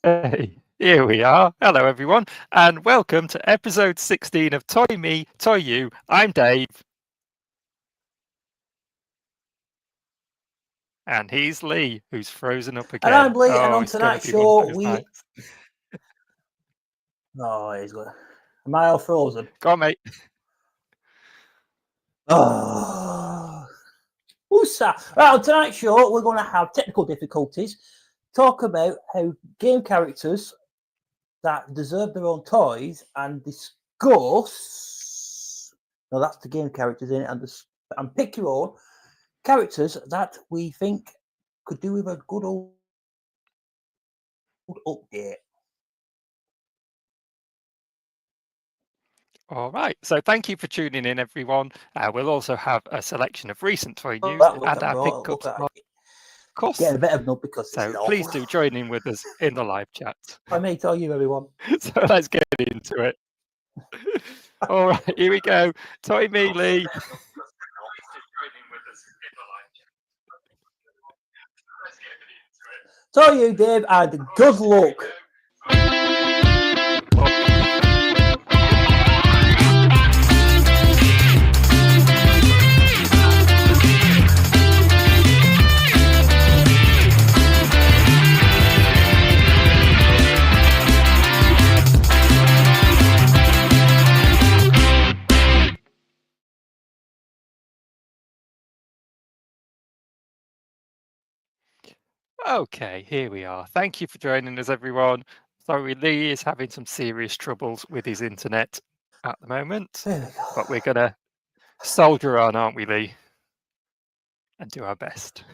Hey, here we are. Hello, everyone, and welcome to episode 16 of Toy Me, Toy You. I'm Dave. And he's Lee, who's frozen up And I'm again. Lee, and Oh, on it's going to tonight's be one of show, those we. nights. Oh, he's good. Am I all frozen? Go on, mate. Oh. Woosah. Right, on tonight's show, we're going to have technical difficulties, talk about how game characters that deserve their own toys, and discuss. No, that's the game characters in it, and pick your own characters that we think could do with a good old update. All right. So thank you for tuning in, everyone. We'll also have a selection of recent toy news Look and at our bro, pickups, look of at course. getting a bit of nut because this So is please awful. do join in with us in the live chat. I may tell you, everyone. So let's get into it. All right, here we go. Toy Me, Lee. So you, Dave, and good luck. Okay, here we are. Thank you for joining us, everyone. Sorry, Lee is having some serious troubles with his internet at the moment, but we're going to soldier on, aren't we, Lee? And do our best.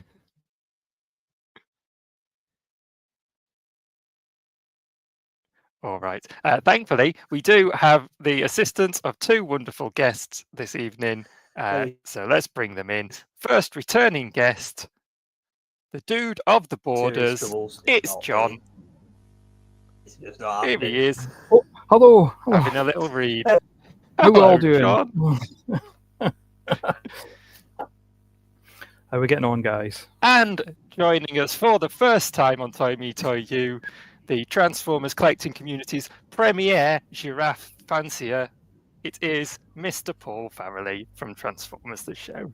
All right. Thankfully, we do have the assistance of two wonderful guests this evening. So let's bring them in. First returning guest, the dude of the borders. It's John. Here he is. Oh, hello. Having a little read. How we all doing? John. How are we getting on, guys? And joining us for the first time on Toy Me, Toy You, the Transformers collecting community's premier giraffe fancier, it is Mr. Paul Farrelly from Transformers The Show.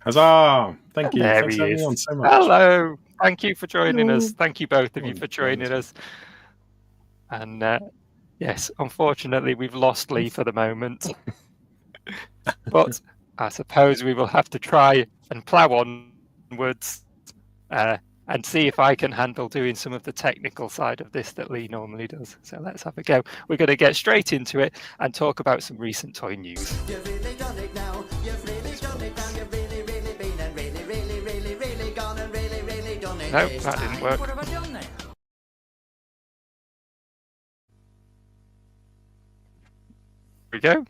Huzzah! Thank you. There Thanks he for having is. me on so much. Hello. Thank you for joining us. Hello. Thank you both of you for joining us. And yes, unfortunately, we've lost Lee for the moment. But I suppose we will have to try and plough onwards and see if I can handle doing some of the technical side of this that Lee normally does. So let's have a go. We're going to get straight into it and talk about some recent toy news. You've really done it now. You've really done it now. You've really, really been and really, really, really, really gone and really, really done it. No, this that didn't time. work. What have I done then? Here we go.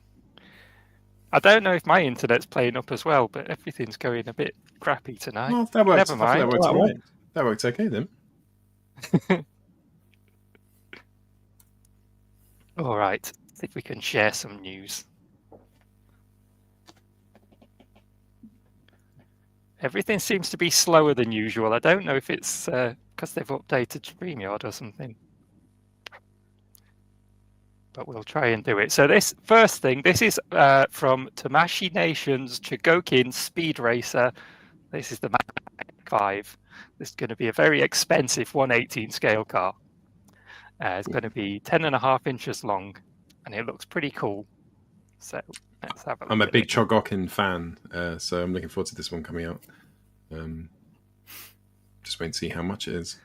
I don't know if my internet's playing up as well, but everything's going a bit crappy tonight. Well, that worked. Never I think mind. that worked all right. That worked okay then. All right, see if we can share some news. Everything seems to be slower than usual. I don't know if it's because they've updated StreamYard or something. But we'll try and do it. So this first thing, this is from Tamashii Nation's Chogokin Speed Racer. This is the Mach 5. This is going to be a very expensive 1/18 scale car. It's going to be 10.5 inches long, and it looks pretty cool. So let's have a look. I'm a at big it. Chogokin fan, so I'm looking forward to this one coming out. Just wait and see how much it is.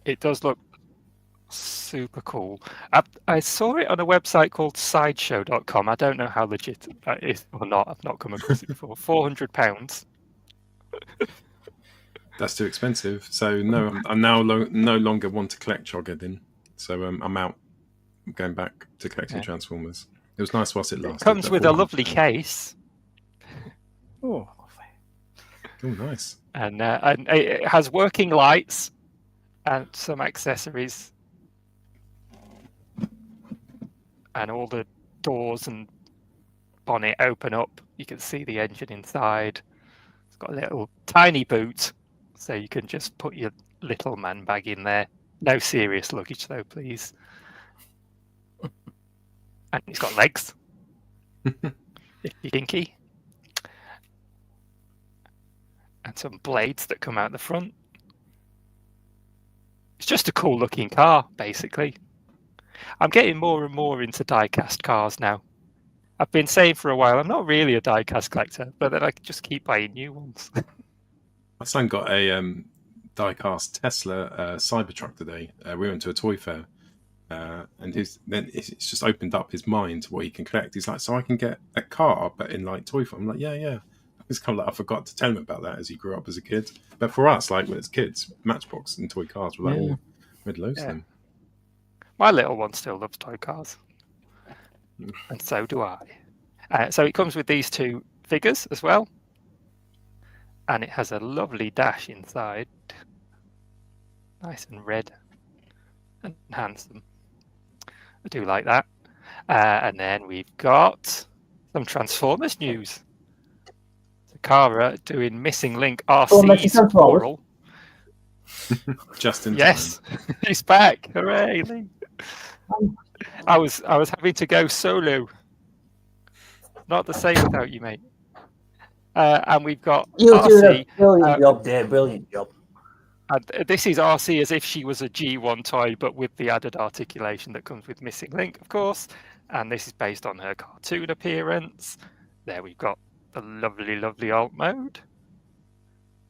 It does look super cool. I saw it on a website called sideshow.com. I don't know how legit that is or not. I've not come across it before. £400. That's too expensive. So no, I'm now no longer want to collect Chogokin. So I'm out. I'm going back to collecting Transformers. It was nice whilst it lasted. It comes with a lovely £400. case. Oh, Oh, nice. And it has working lights and some accessories. And all the doors and bonnet open up. You can see the engine inside. It's got a little tiny boot, so you can just put your little man bag in there. No serious luggage, though, please. And he's got legs. Dinky. And some blades that come out the front. It's just a cool looking car, basically. I'm getting more and more into die-cast cars now. I've been saying for a while I'm not really a die-cast collector, but then I just keep buying new ones. My son got a die-cast Tesla Cybertruck today. We went to a toy fair, and it's just opened up his mind to what he can collect. He's like, so I can get a car, but in like toy form. I'm like, yeah. It's kind of like I forgot to tell him about that as he grew up as a kid. But for us, like as kids, Matchbox and toy cars were like, Yeah. oh, we had loads of them. My little one still loves toy cars. And so do I. So it comes with these two figures as well. And it has a lovely dash inside. Nice and red and handsome. I do like that. And then we've got some Transformers news. Takara doing Missing Link RC's Transformers. plural. Just in Yes, he's back! Hooray! Lee. I was having to go solo. Not the same without you, mate. And we've got You do RC. a brilliant job there, brilliant job. And this is RC as if she was a G1 toy, but with the added articulation that comes with Missing Link, of course. And this is based on her cartoon appearance. There we've got the lovely alt mode.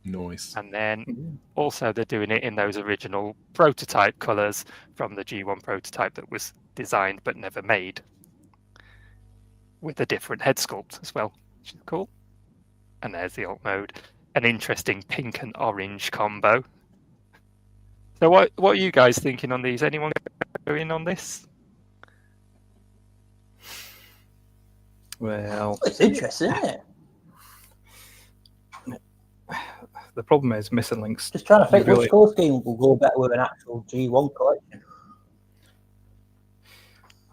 Nice. And then also they're doing it in those original prototype colours from the G1 prototype that was designed but never made, with a different head sculpt as well, which is cool. And there's the alt mode, an interesting pink and orange combo. So what are you guys thinking on these? Anyone go in on this? Well, It's interesting, isn't it? the problem is Missing Links. Just trying to think Really- which score scheme will go better with an actual G1 collection.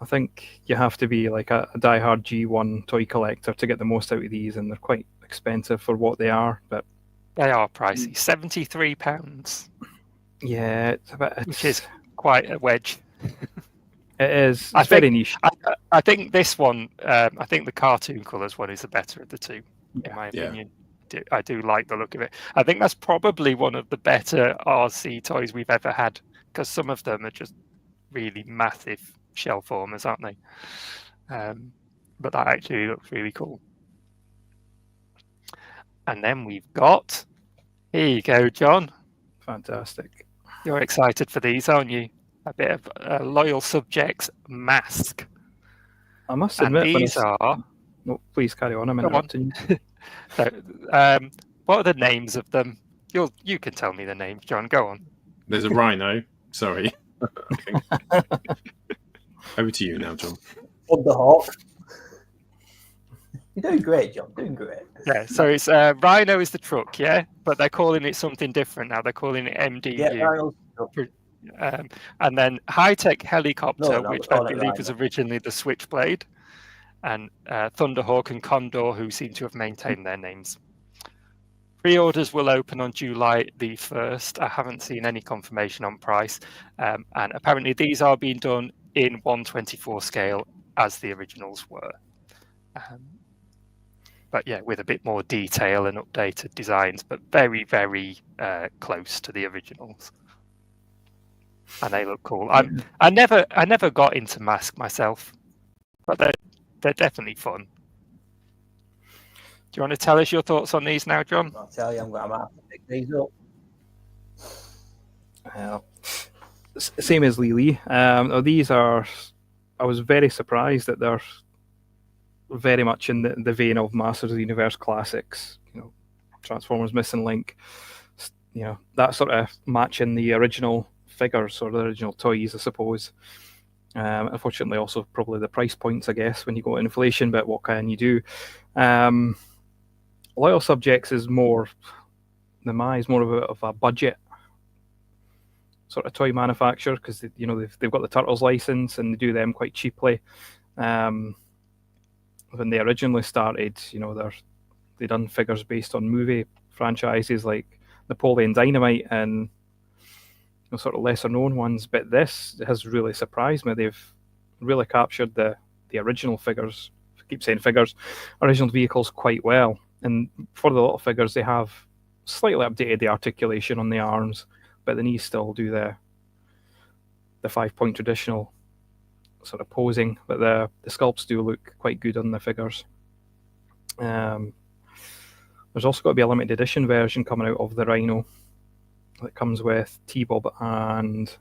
I think you have to be like a diehard G1 toy collector to get the most out of these, and they're quite expensive for what they are. But They are pricey, £73, yeah, which is quite a wedge. it is. I It's very think- niche. I think this one, I think the cartoon colours one is the better of the two, in my Yeah. opinion. I do like the look of it. I think that's probably one of the better RC toys we've ever had, because some of them are just really massive shell formers, aren't they? But that actually looks really cool. And then we've got, here you go, John. Fantastic. You're excited for these, aren't you? A bit of a Loyal Subjects mask. I must And admit, when these I... are, No, please carry on. I'm Go on. interrupting you. so, what are the names of them? You can tell me the names, John. Go on. There's a rhino. Sorry. Over to you now, John. Thunderhawk. You're doing great, John. Doing great. Yeah, so it's Rhino is the truck, yeah, but they're calling it something different now. They're calling it MDU. Yeah, Rhino's And then High Tech Helicopter, No, that which was I called it believe was Rhino. originally the Switchblade, and Thunderhawk and Condor, who seem to have maintained their names. Pre-orders will open on July the 1st. I haven't seen any confirmation on price, and apparently these are being done in 1/24 scale as the originals were. But yeah, with a bit more detail and updated designs, but very, very close to the originals. And they look cool. I never got into Mask myself, but they're definitely fun. Do you want to tell us your thoughts on these now, John? I'll tell you, I'm going to have to pick these up. Well, same as Lily. These are. I was very surprised that they're very much in the vein of Masters of the Universe classics. You know, Transformers, Missing Link. You know, that sort of matching the original figures or the original toys, I suppose. Unfortunately, also probably the price points, I guess, when you go to inflation. But what can you do? Loyal Subjects is more. The Mai is more of a budget sort of toy manufacturer because they've got the Turtles license and they do them quite cheaply. When they originally started, they done figures based on movie franchises like Napoleon Dynamite, and sort of lesser known ones, but this has really surprised me. They've really captured the original figures. I keep saying figures, original vehicles quite well. And for the little figures, they have slightly updated the articulation on the arms, but the knees still do the 5-point traditional sort of posing. But the sculpts do look quite good on the figures. There's also got to be a limited edition version coming out of the Rhino that comes with T-Bob and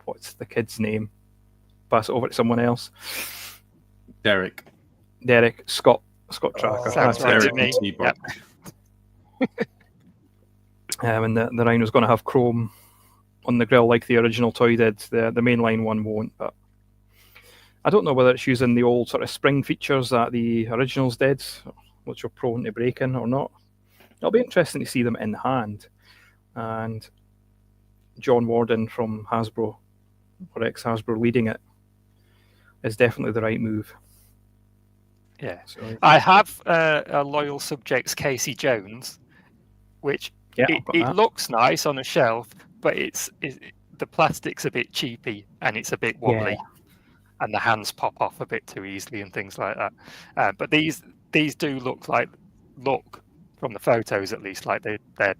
what's the kid's name? Pass it over to someone else. Derek. Scott Tracker. Sounds That's right it. to me. T-Bob. And the Rhino's going to have chrome on the grille like the original toy did. The mainline one won't, but I don't know whether it's using the old sort of spring features that the originals did, which were prone to breaking or not. It'll be interesting to see them in hand. And John Warden from Hasbro, or ex-Hasbro, leading it is definitely the right move. Yeah. So, I have a loyal subject's Casey Jones, which yeah, I've got it that. looks nice on a shelf, but the plastic's a bit cheapy and it's a bit wobbly, and the hands pop off a bit too easily and things like that. But these do look from the photos at least like they're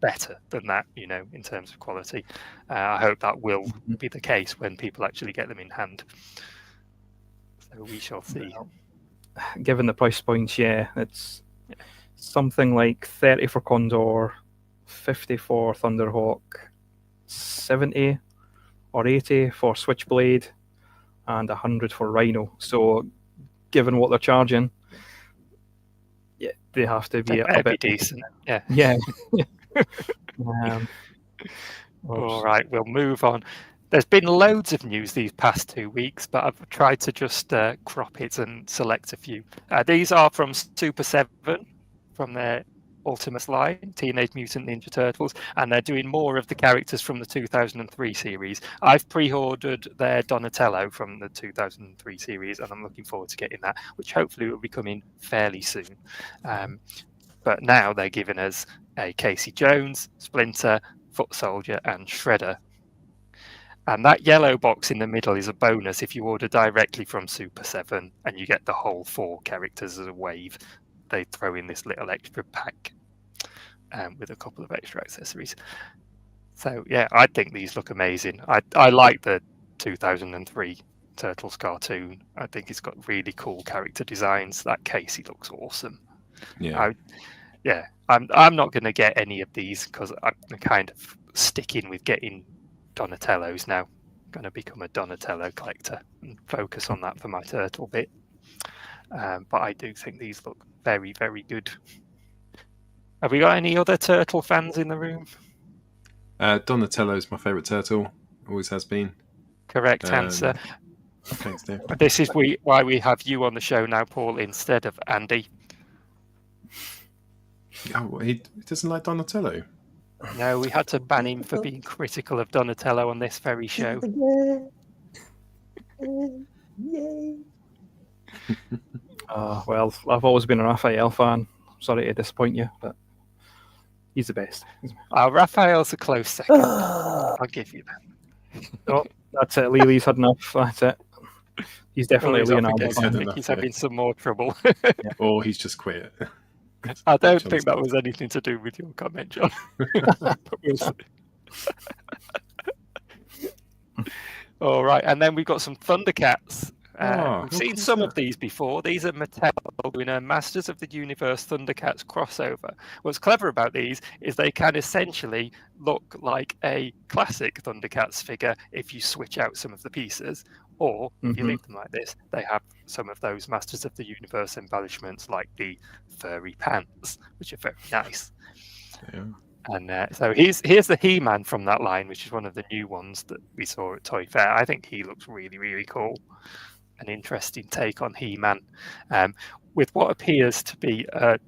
better than that, in terms of quality. I hope that will be the case when people actually get them in hand. So we shall see. Given the price points, it's something like 30 for Condor, 50 for Thunderhawk, 70 or 80 for Switchblade, and 100 for Rhino. So, given what they're charging, they have to be a bit decent. Yeah. Yeah. All right, we'll move on. There's been loads of news these past 2 weeks, but I've tried to just crop it and select a few. These are from Super 7, from their Ultimus line, Teenage Mutant Ninja Turtles, and they're doing more of the characters from the 2003 series. I've pre-ordered their Donatello from the 2003 series, and I'm looking forward to getting that, which hopefully will be coming fairly soon. But now they're giving us a Casey Jones, Splinter, Foot Soldier, and Shredder. And that yellow box in the middle is a bonus if you order directly from Super 7, and you get the whole 4 characters as a wave. They throw in this little extra pack with a couple of extra accessories. So yeah, I think these look amazing. I like the 2003 Turtles cartoon. I think it's got really cool character designs. That Casey looks awesome. Yeah. I'm not going to get any of these because I'm kind of sticking with getting Donatellos now. I'm going to become a Donatello collector and focus on that for my turtle bit. But I do think these look very, very good. Have we got any other turtle fans in the room? Donatello's my favourite turtle. Always has been. Correct answer. Thanks, Dave. This is why we have you on the show now, Paul, instead of Andy. Oh, he doesn't like Donatello. No, we had to ban him for being critical of Donatello on this very show. Yay. Well, I've always been a Raphael fan. Sorry to disappoint you, but he's the best. Raphael's a close second. I'll give you that. Oh, that's it. Lily's had enough. That's it. He's definitely He's off Leonardo. again. I think he's having some more trouble. Or he's just quit. I don't think that was anything to do with your comment, John. But we'll see. All right, and then we've got some Thundercats. We've seen some of these before. These are Mattel doing a Masters of the Universe Thundercats crossover. What's clever about these is they can essentially look like a classic Thundercats figure if you switch out some of the pieces, or if you leave them like this, they have some of those Masters of the Universe embellishments like the furry pants, which are very nice. Yeah. And so here's the He-Man from that line, which is one of the new ones that we saw at Toy Fair. I think he looks really, really cool. An interesting take on He-Man, with what appears to be a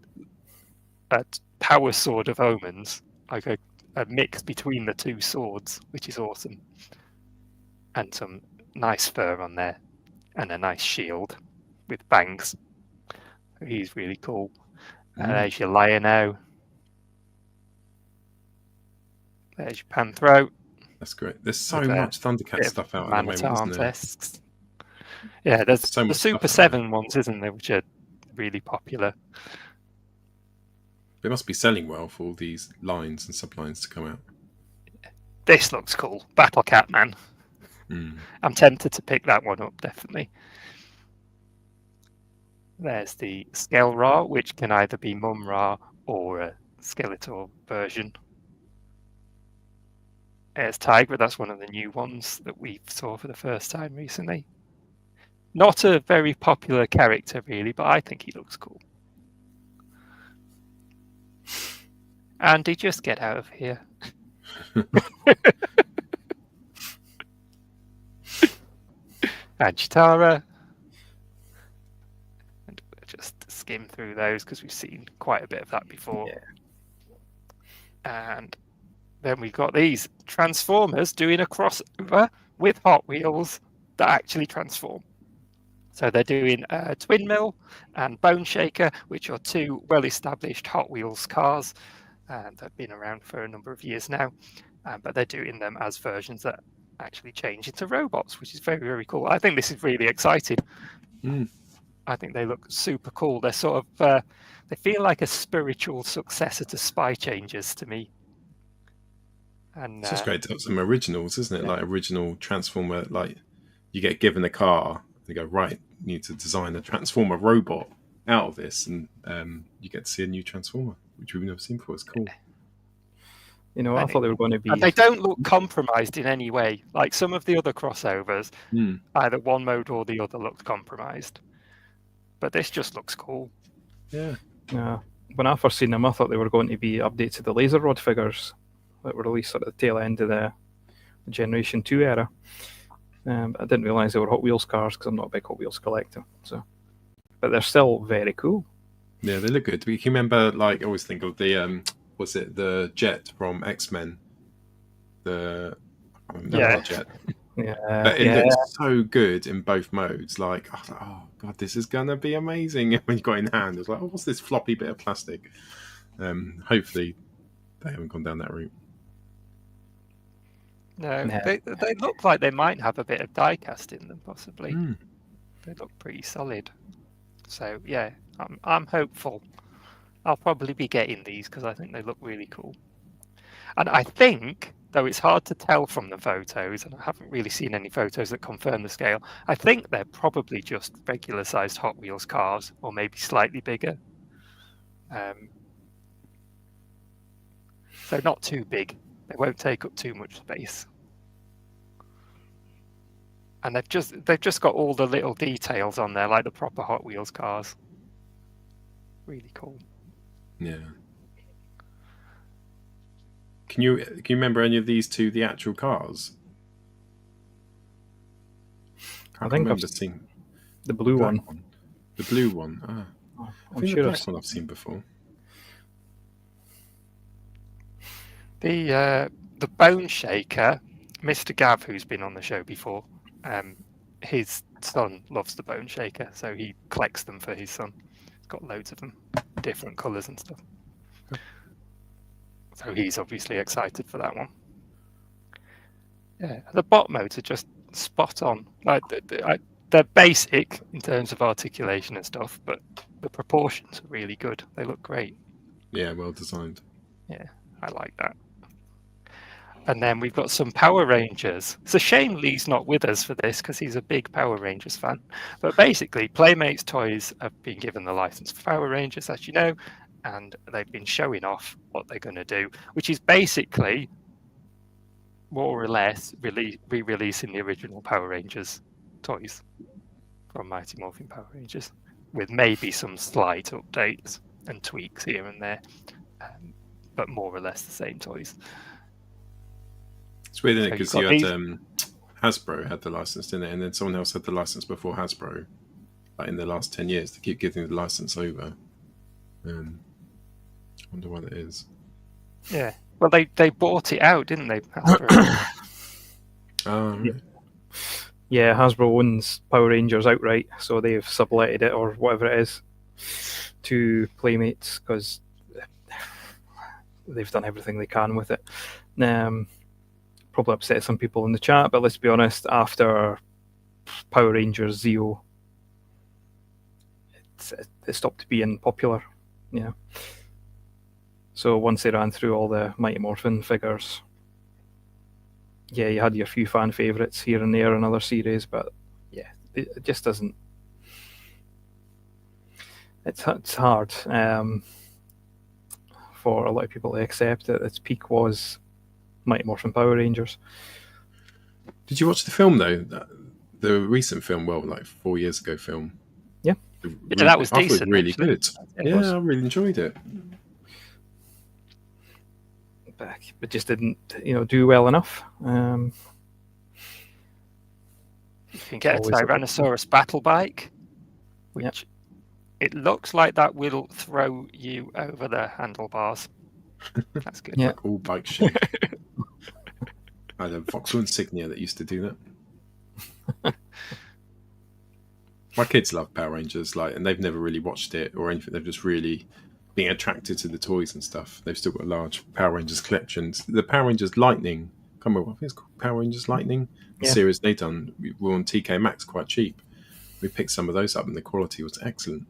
power sword of omens, like a mix between the two swords, which is awesome. And some nice fur on there, and a nice shield with bangs. He's really cool. And there's your Lion-O. There's your Panthro. That's great. There's so With, much Thundercat bit of stuff out at the moment, isn't there? Man-at-Arms-esque. Yeah, there's So the much stuff Super out 7 ones, isn't there, which are really popular. They must be selling well for all these lines and sublines to come out. This looks cool. Battle Cat Man. Mm. I'm tempted to pick that one up, definitely. There's the Skelra, which can either be Mum-Ra or a Skeletor version. There's Tigra, that's one of the new ones that we saw for the first time recently. Not a very popular character, really, but I think he looks cool. Andy, just get out of here. And Chitara. And we'll just skim through those because we've seen quite a bit of that before. And then we've got these Transformers doing a crossover with Hot Wheels that actually transform. So they're doing Twin Mill and Bone Shaker, which are two well-established Hot Wheels cars. And they've been around for a number of years now. But they're doing them as versions that actually change into robots, which is very, very cool. I think this is really exciting. Mm. I think they look super cool. They're sort of, they feel like a spiritual successor to Spy Changers to me. And It's just great to have some originals, isn't it? Like original Transformer, like you get given a car, they go, right, you need to design a Transformer robot out of this, and you get to see a new Transformer, which we've never seen before. It's cool. You know, I thought they were going to be. And they don't look compromised in any way. Like some of the other crossovers, either one mode or the other looked compromised. But this just looks cool. Yeah. When I first seen them, I thought they were going to be updates to the Laser Rod figures that were released at the tail end of the Generation 2 era. I didn't realise they were Hot Wheels cars because I'm not a big Hot Wheels collector. But they're still very cool. Yeah, they look good. You can remember, like, I always think of the was it the Jet from X-Men? The Jet. But it looks so good in both modes. Like, I was like, oh god, this is gonna be amazing. When you got it in hand, it was like, oh, what's this floppy bit of plastic? Hopefully, they haven't gone down that route. No, they look like they might have a bit of die-cast in them, possibly. They look pretty solid. So yeah, I'm hopeful. I'll probably be getting these because I think they look really cool. And I think, though it's hard to tell from the photos, and I haven't really seen any photos that confirm the scale, I think they're probably just regular-sized Hot Wheels cars, or maybe slightly bigger. So not too big. They won't take up too much space. And they've just got all the little details on there, like the proper Hot Wheels cars. Really cool. Yeah. Can you remember any of these two, the actual cars? I think I've seen the blue one. The blue one. I think the black one I've seen before. The Bone Shaker, Mr. Gav, who's been on the show before, his son loves the Bone Shaker, so he collects them for his son. He's got loads of them, different colours and stuff. So he's obviously excited for that one. Yeah, the bot modes are just spot on. Like they're basic in terms of articulation and stuff, but the proportions are really good. They look great. Yeah, well designed. Yeah, I like that. And then we've got some Power Rangers. It's a shame Lee's not with us for this because he's a big Power Rangers fan. But basically, Playmates Toys have been given the license for Power Rangers, as you know, and they've been showing off what they're going to do, which is basically more or less re-releasing the original Power Rangers toys from Mighty Morphin Power Rangers, with maybe some slight updates and tweaks here and there, but more or less the same toys. It's weird, isn't it? Because you had Hasbro had the license, didn't it? And then someone else had the license before Hasbro. Like in the last 10 years, they keep giving the license over. I wonder why that is. Yeah. Well, they bought it out, didn't they? Hasbro? Yeah, Hasbro owns Power Rangers outright, so they've subletted it or whatever it is to Playmates because they've done everything they can with it. Probably upset some people in the chat, but let's be honest, after Power Rangers Zeo, it stopped being popular. Yeah. So once they ran through all the Mighty Morphin figures, yeah, you had your few fan favourites here and there in other series, but yeah, it just doesn't. It's hard for a lot of people to accept that its peak was Mighty Morphin Power Rangers. Did you watch the film though? The recent film, well, like 4 years ago film. Yeah. Yeah, that was I thought it decent, really actually. good. It Yeah, was. I really enjoyed it. But it just didn't, do well enough. You can get a Always a- Tyrannosaurus battle bike, Yep. which it looks like that will throw you over the handlebars. That's good. Yeah. Like all bike shit. I had a Vauxhall Insignia that used to do that. My kids love Power Rangers, and they've never really watched it or anything. They've just really been attracted to the toys and stuff. They've still got a large Power Rangers collections. The Power Rangers Lightning, I can't remember what it's called, Power Rangers Lightning Yeah. series they done. We were on TK Maxx quite cheap. We picked some of those up, and the quality was excellent.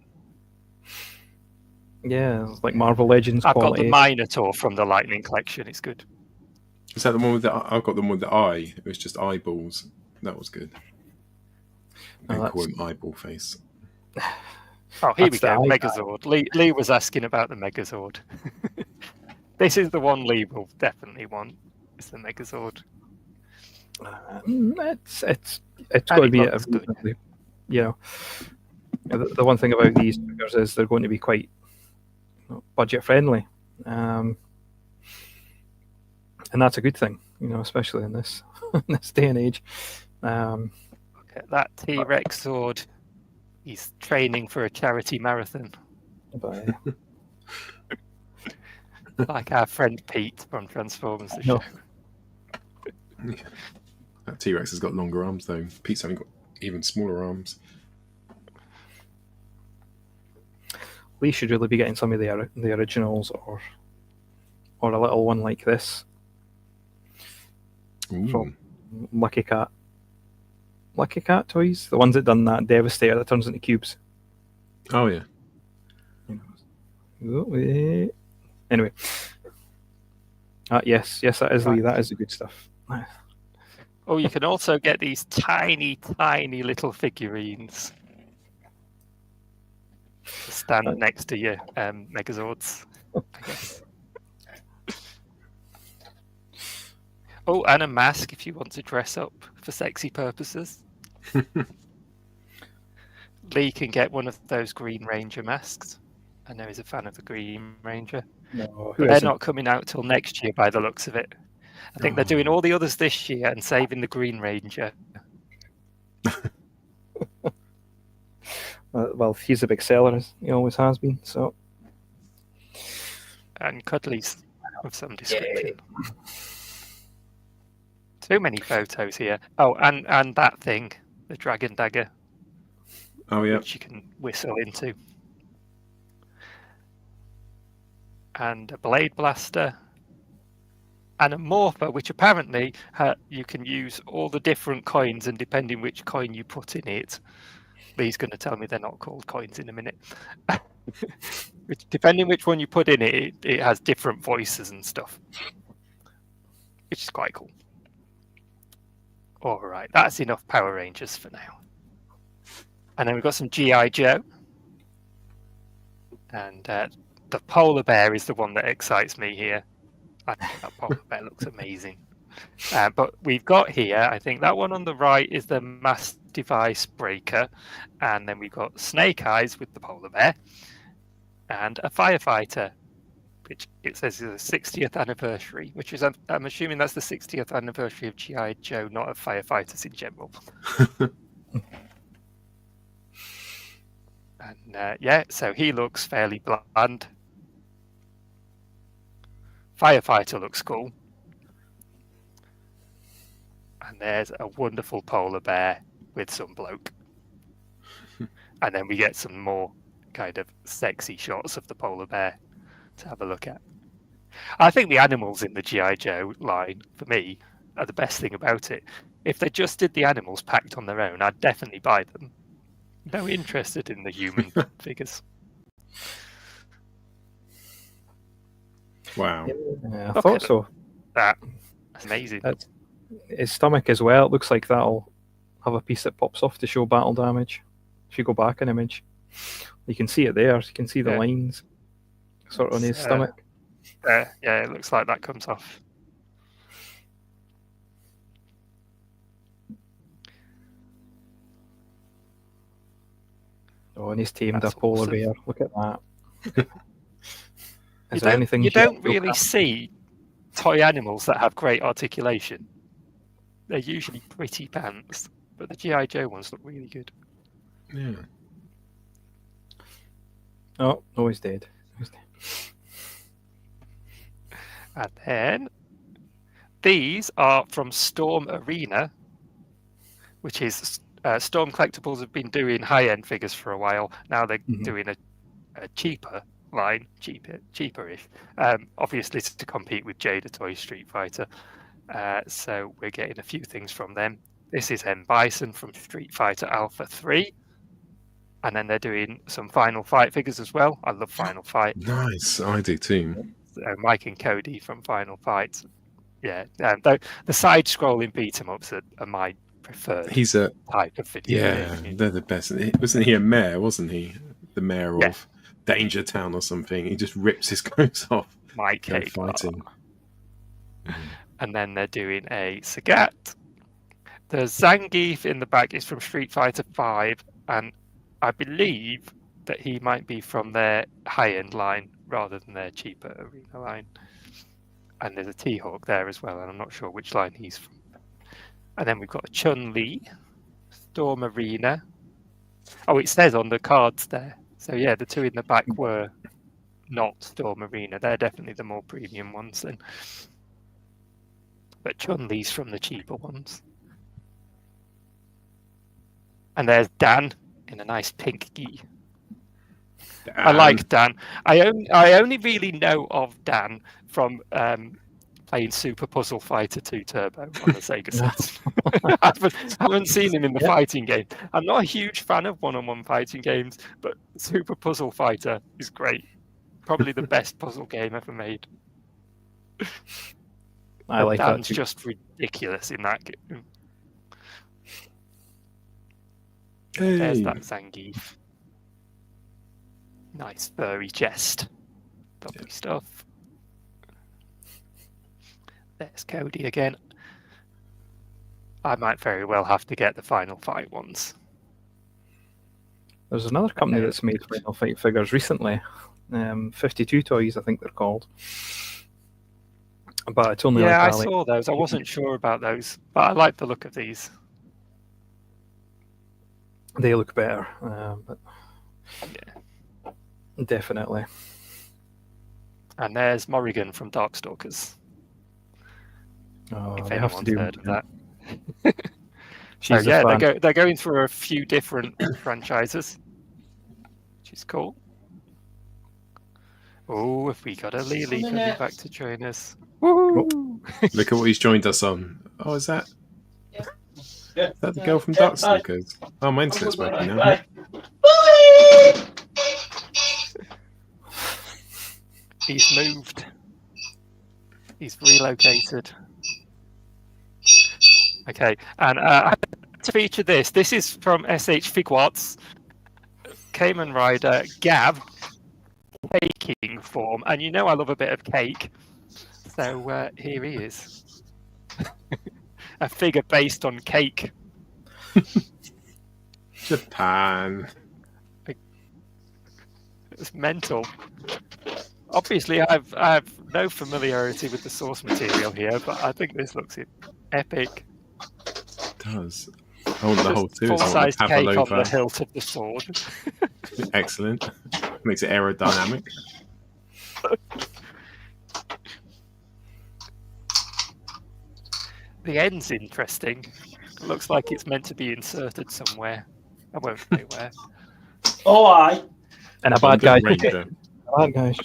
Yeah, it's like Marvel Legends I've got quality. the Minotaur from the Lightning collection. It's good. Is that the one with the? I've got the one with the eye. It was just eyeballs. That was good. Oh, I call that's- him eyeball face. Oh, here we That's the go. eye Megazord. Lee was asking about the Megazord. This is the one Lee will definitely want. It's the Megazord. It's And going to it be looks good. the one thing about these figures is they're going to be quite budget friendly, and that's a good thing, especially in this in this day and age. Look at that T-Rex sword. He's training for a charity marathon, But, like our friend Pete from Transformers. The No. show. That T-Rex has got longer arms though. Pete's only got even smaller arms. we should really be getting some of the originals, or a little one like this Ooh. from Lucky Cat toys, the ones that done that Devastator that turns into cubes. Oh yeah. Anyway, yes, that is Lee. That is the good stuff. Oh, you can also get these tiny, tiny little figurines to stand next to your Megazords, I guess. Oh, and a mask if you want to dress up for sexy purposes. Lee can get one of those Green Ranger masks. I know he's a fan of the Green Ranger. No, But they're not coming out till next year by the looks of it. I think they're doing all the others this year and saving the Green Ranger. Well, he's a big seller, as he always has been. So And Cuddly's of some description. Too many photos here. Oh, and that thing, the Dragon Dagger, Oh yeah. which you can whistle into. And a Blade Blaster. And a Morpher, which apparently you can use all the different coins, and depending which coin you put in it, Lee's going to tell me they're not called coins in a minute. Depending which one you put in it, it has different voices and stuff, which is quite cool. All right, that's enough Power Rangers for now. And then we've got some G.I. Joe. And the polar bear is the one that excites me here. I think that polar bear looks amazing. But we've got here, I think that one on the right is the Mass Device Breaker. And then we've got Snake Eyes with the polar bear. And a firefighter, which it says is the 60th anniversary, which is, I'm assuming that's the 60th anniversary of G.I. Joe, not of firefighters in general. And so he looks fairly bland. Firefighter looks cool. And there's a wonderful polar bear with some bloke. And then we get some more kind of sexy shots of the polar bear to have a look at. I think the animals in the G.I. Joe line, for me, are the best thing about it. If they just did the animals packed on their own, I'd definitely buy them. No interested in the human figures. Wow. Yeah, I Look thought at so. That's amazing. His stomach as well. It looks like that'll have a piece that pops off to show battle damage. If you go back an image, you can see it there. You can see the Yeah. lines sort of on his It's, stomach. Yeah, it looks like that comes off. Oh, and he's tamed That's a polar awesome. bear. Look at that. You Is there anything you don't G.I. Joe really see toy animals that have great articulation. They're usually pretty pants, but the G.I. Joe ones look really good. Yeah. Oh, no, he's dead. He's dead. And then these are from Storm Arena, which is Storm Collectibles have been doing high-end figures for a while. Now they're Mhm. doing a cheaper line, cheaper-ish, obviously to compete with Jada Toy Street Fighter. So we're getting a few things from them. This is M. Bison from Street Fighter Alpha 3. And then they're doing some Final Fight figures as well. I love Final Fight. Nice. I do too. Mike and Cody from Final Fight. Yeah, the side-scrolling beat-em-ups are my preferred He's a type of video yeah. game. They're the best. Wasn't he a mayor? Wasn't he the mayor Yeah. of Danger Town or something? He just rips his clothes off. Mike Go Cake. fighting. And then they're doing a Sagat. The Zangief in the back is from Street Fighter 5, and I believe that he might be from their high-end line rather than their cheaper arena line. And there's a T-Hawk there as well, and I'm not sure which line he's from. And then we've got a Chun-Li, Storm Arena. Oh, it says on the cards there. So yeah, the two in the back were not Storm Arena. They're definitely the more premium ones then. But Chun-Li's from the cheaper ones. And there's Dan in a nice pink gi. I like Dan. I only really know of Dan from playing Super Puzzle Fighter 2 Turbo on the Sega Saturn. I haven't seen him in the fighting game. I'm not a huge fan of one-on-one fighting games, but Super Puzzle Fighter is great. Probably the best puzzle game ever made. I like that Dan's too. just ridiculous in that game. There's Hey. that Zangief. Nice furry chest. Lovely stuff. There's Cody again. I might very well have to get the Final Fight ones. There's another company that's made Final Fight figures recently. 52 Toys, I think they're called. But it's only Yeah, I like saw those. I wasn't sure about those, but I like the look of these. they look better. But Yeah. definitely. And there's Morrigan from Darkstalkers. Oh, If they have to anyone's do heard of that. She's So yeah, a fan. they're going through a few different franchises, which is cool. Oh, if we got a Lily coming back to join us. Woo! Look at what he's joined us on. Oh, is that? Is that the girl from Darkstalkers? Oh, my internet's working now. He's moved. He's relocated. Okay, and to feature this, this is from SH Figwatts, Cayman Rider, Gav, caking form, and you know I love a bit of cake, so here he is. A figure based on cake. Japan. It's mental. Obviously, I have no familiarity with the source material here, but I think this looks epic. It does. I want the whole too. Full-size cake on the Pavlova. hilt of the sword. Excellent. Makes it aerodynamic. The end's interesting. It looks like it's meant to be inserted somewhere. I won't say where. Oh, aye. And a bad guy. Ranger. Bad guys,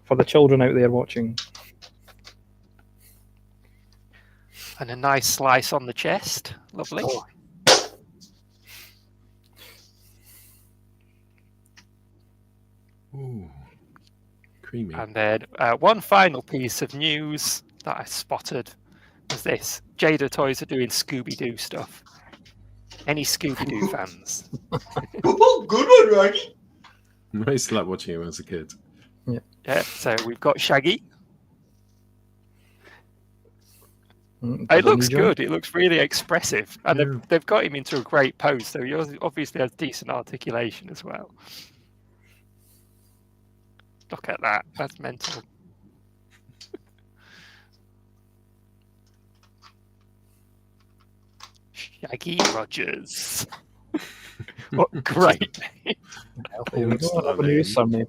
for the children out there watching. And a nice slice on the chest. Lovely. Oh. Ooh, creamy. And then one final piece of news that I spotted was this. Jada Toys are doing Scooby-Doo stuff. Any Scooby-Doo fans? Oh, good one, Raggy. I used to like watching it when I was a kid. Yeah, so we've got Shaggy. Does It looks he join? good. It looks really expressive. And Yeah. they've got him into a great pose, so he obviously has decent articulation as well. Look at that. That's mental. Shaggy Rogers. What great name. Well, there we go. Porn Have a new star surname.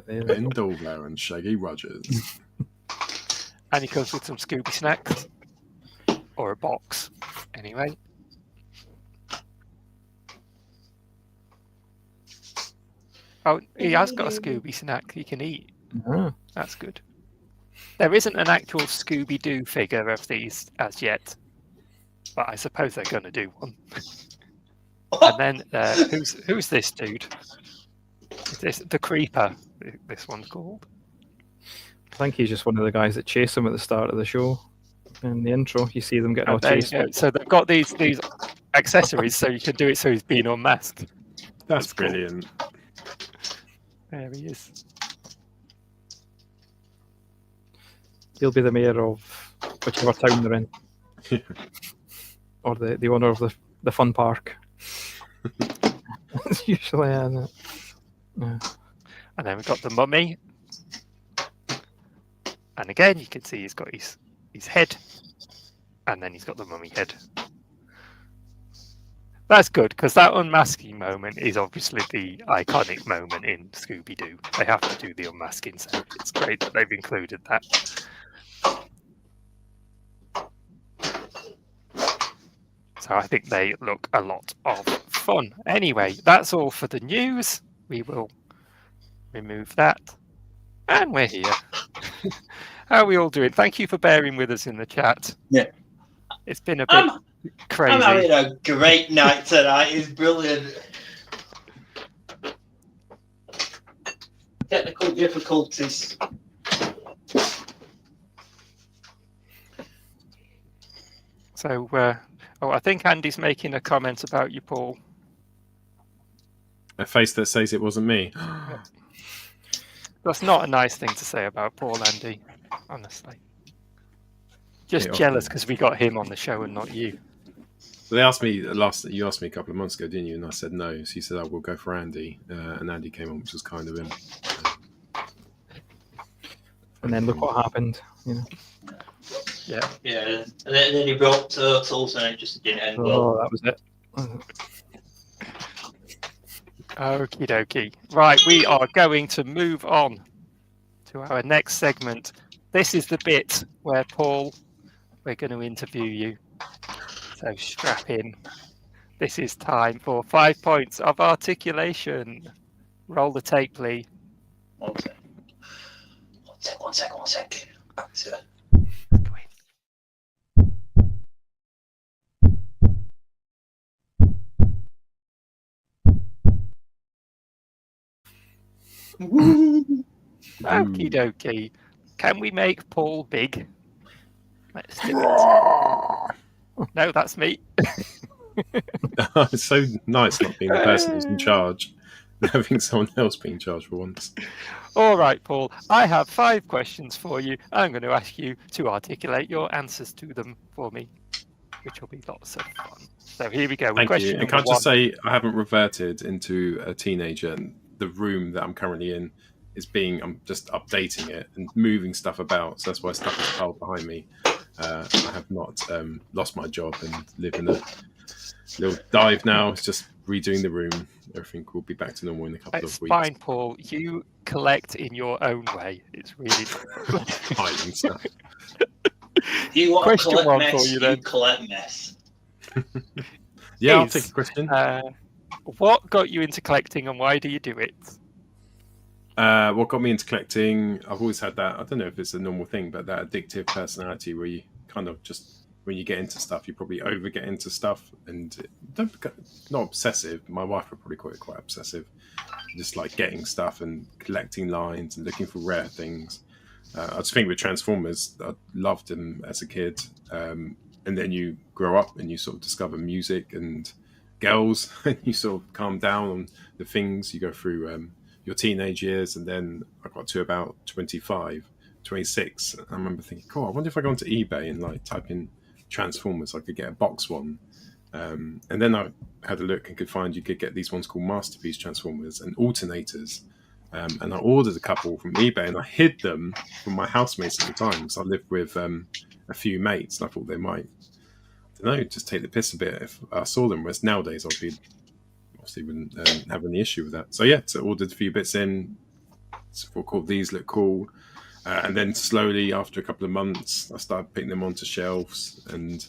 There we Ben go. Dobler and Shaggy Rogers. And he comes with some Scooby snacks. Or a box. Anyway. Oh, he has got a Scooby snack he can eat. Ah, That's good. There isn't an actual Scooby-Doo figure of these as yet. But I suppose they're going to do one. And then, who's this dude? Is this the Creeper? This one's called. I think he's just one of the guys that chase him at the start of the show. In the intro, you see them getting all And there you chased. go. So they've got these accessories, so you can do it so he's being unmasked. That's cool. brilliant. There he is. He'll be the mayor of whichever town they're in, or the owner of the fun park. It's usually, isn't it? Yeah. And then we've got the mummy. And again, you can see he's got his head. And then he's got the mummy head. That's good, because that unmasking moment is obviously the iconic moment in Scooby-Doo. They have to do the unmasking, so it's great that they've included that. So I think they look a lot of fun. Anyway, that's all for the news. We will remove that. And we're here. How are we all doing? Thank you for bearing with us in the chat. Yeah. It's been a bit crazy. I'm having a great night tonight. It's brilliant. Technical difficulties. So, I think Andy's making a comment about you, Paul. A face that says it wasn't me. That's not a nice thing to say about Paul, Andy, honestly. Just Yeah, jealous because we got him on the show and not you. They asked me you asked me a couple of months ago, didn't you? And I said no. So you said, "I will go for Andy," and Andy came on, which was kind of him. And then look what happened. You know. Yeah. Yeah, and then he brought turtles and it just didn't end well. Oh, that was it. Okie dokie. Right, we are going to move on to our next segment. This is the bit where, Paul, we're going to interview you. So strap in. This is time for 5 points of articulation. Roll the tape, please. One sec. That's it. Okie dokie. Can we make Paul big? Let's do it. No, that's me. It's so nice not being the person who's in charge, and having someone else be in charge for once. All right, Paul. I have 5 questions for you. I'm going to ask you to articulate your answers to them for me, which will be lots of fun. So here we go. Thank Question you. And number can I just 1. say, I haven't reverted into a teenager. And the room that I'm currently in I'm just updating it and moving stuff about. So that's why stuff is piled behind me. I have not lost my job and live in a little dive now. It's just redoing the room. Everything will be back to normal in a couple It's of weeks. fine, Paul. You collect in your own way. It's really Hiding stuff. You want Question to collect 1 mess, for you then. collect mess. Yeah, I'll Is, take a question. What got you into collecting and why do you do it? What got me into collecting, I've always had that, I don't know if it's a normal thing, but that addictive personality where you kind of just, when you get into stuff, you probably over get into stuff and not obsessive. My wife would probably call it quite obsessive. Just like getting stuff and collecting lines and looking for rare things. I just think with Transformers, I loved them as a kid. And then you grow up and you sort of discover music and girls and you sort of calm down on the things you go through your teenage years. And then I got to about 25, 26. I remember thinking, cool, I wonder if I go onto eBay and like type in Transformers, I could get a box one. And then I had a look and could find you could get these ones called Masterpiece Transformers and alternators. And I ordered a couple from eBay and I hid them from my housemates at the time because I lived with a few mates and I thought they might, I don't know, just take the piss a bit if I saw them. Whereas nowadays I'd be obviously wouldn't have any issue with that. So yeah, so ordered a few bits in. So called these look cool. And then slowly after a couple of months, I started putting them onto shelves. And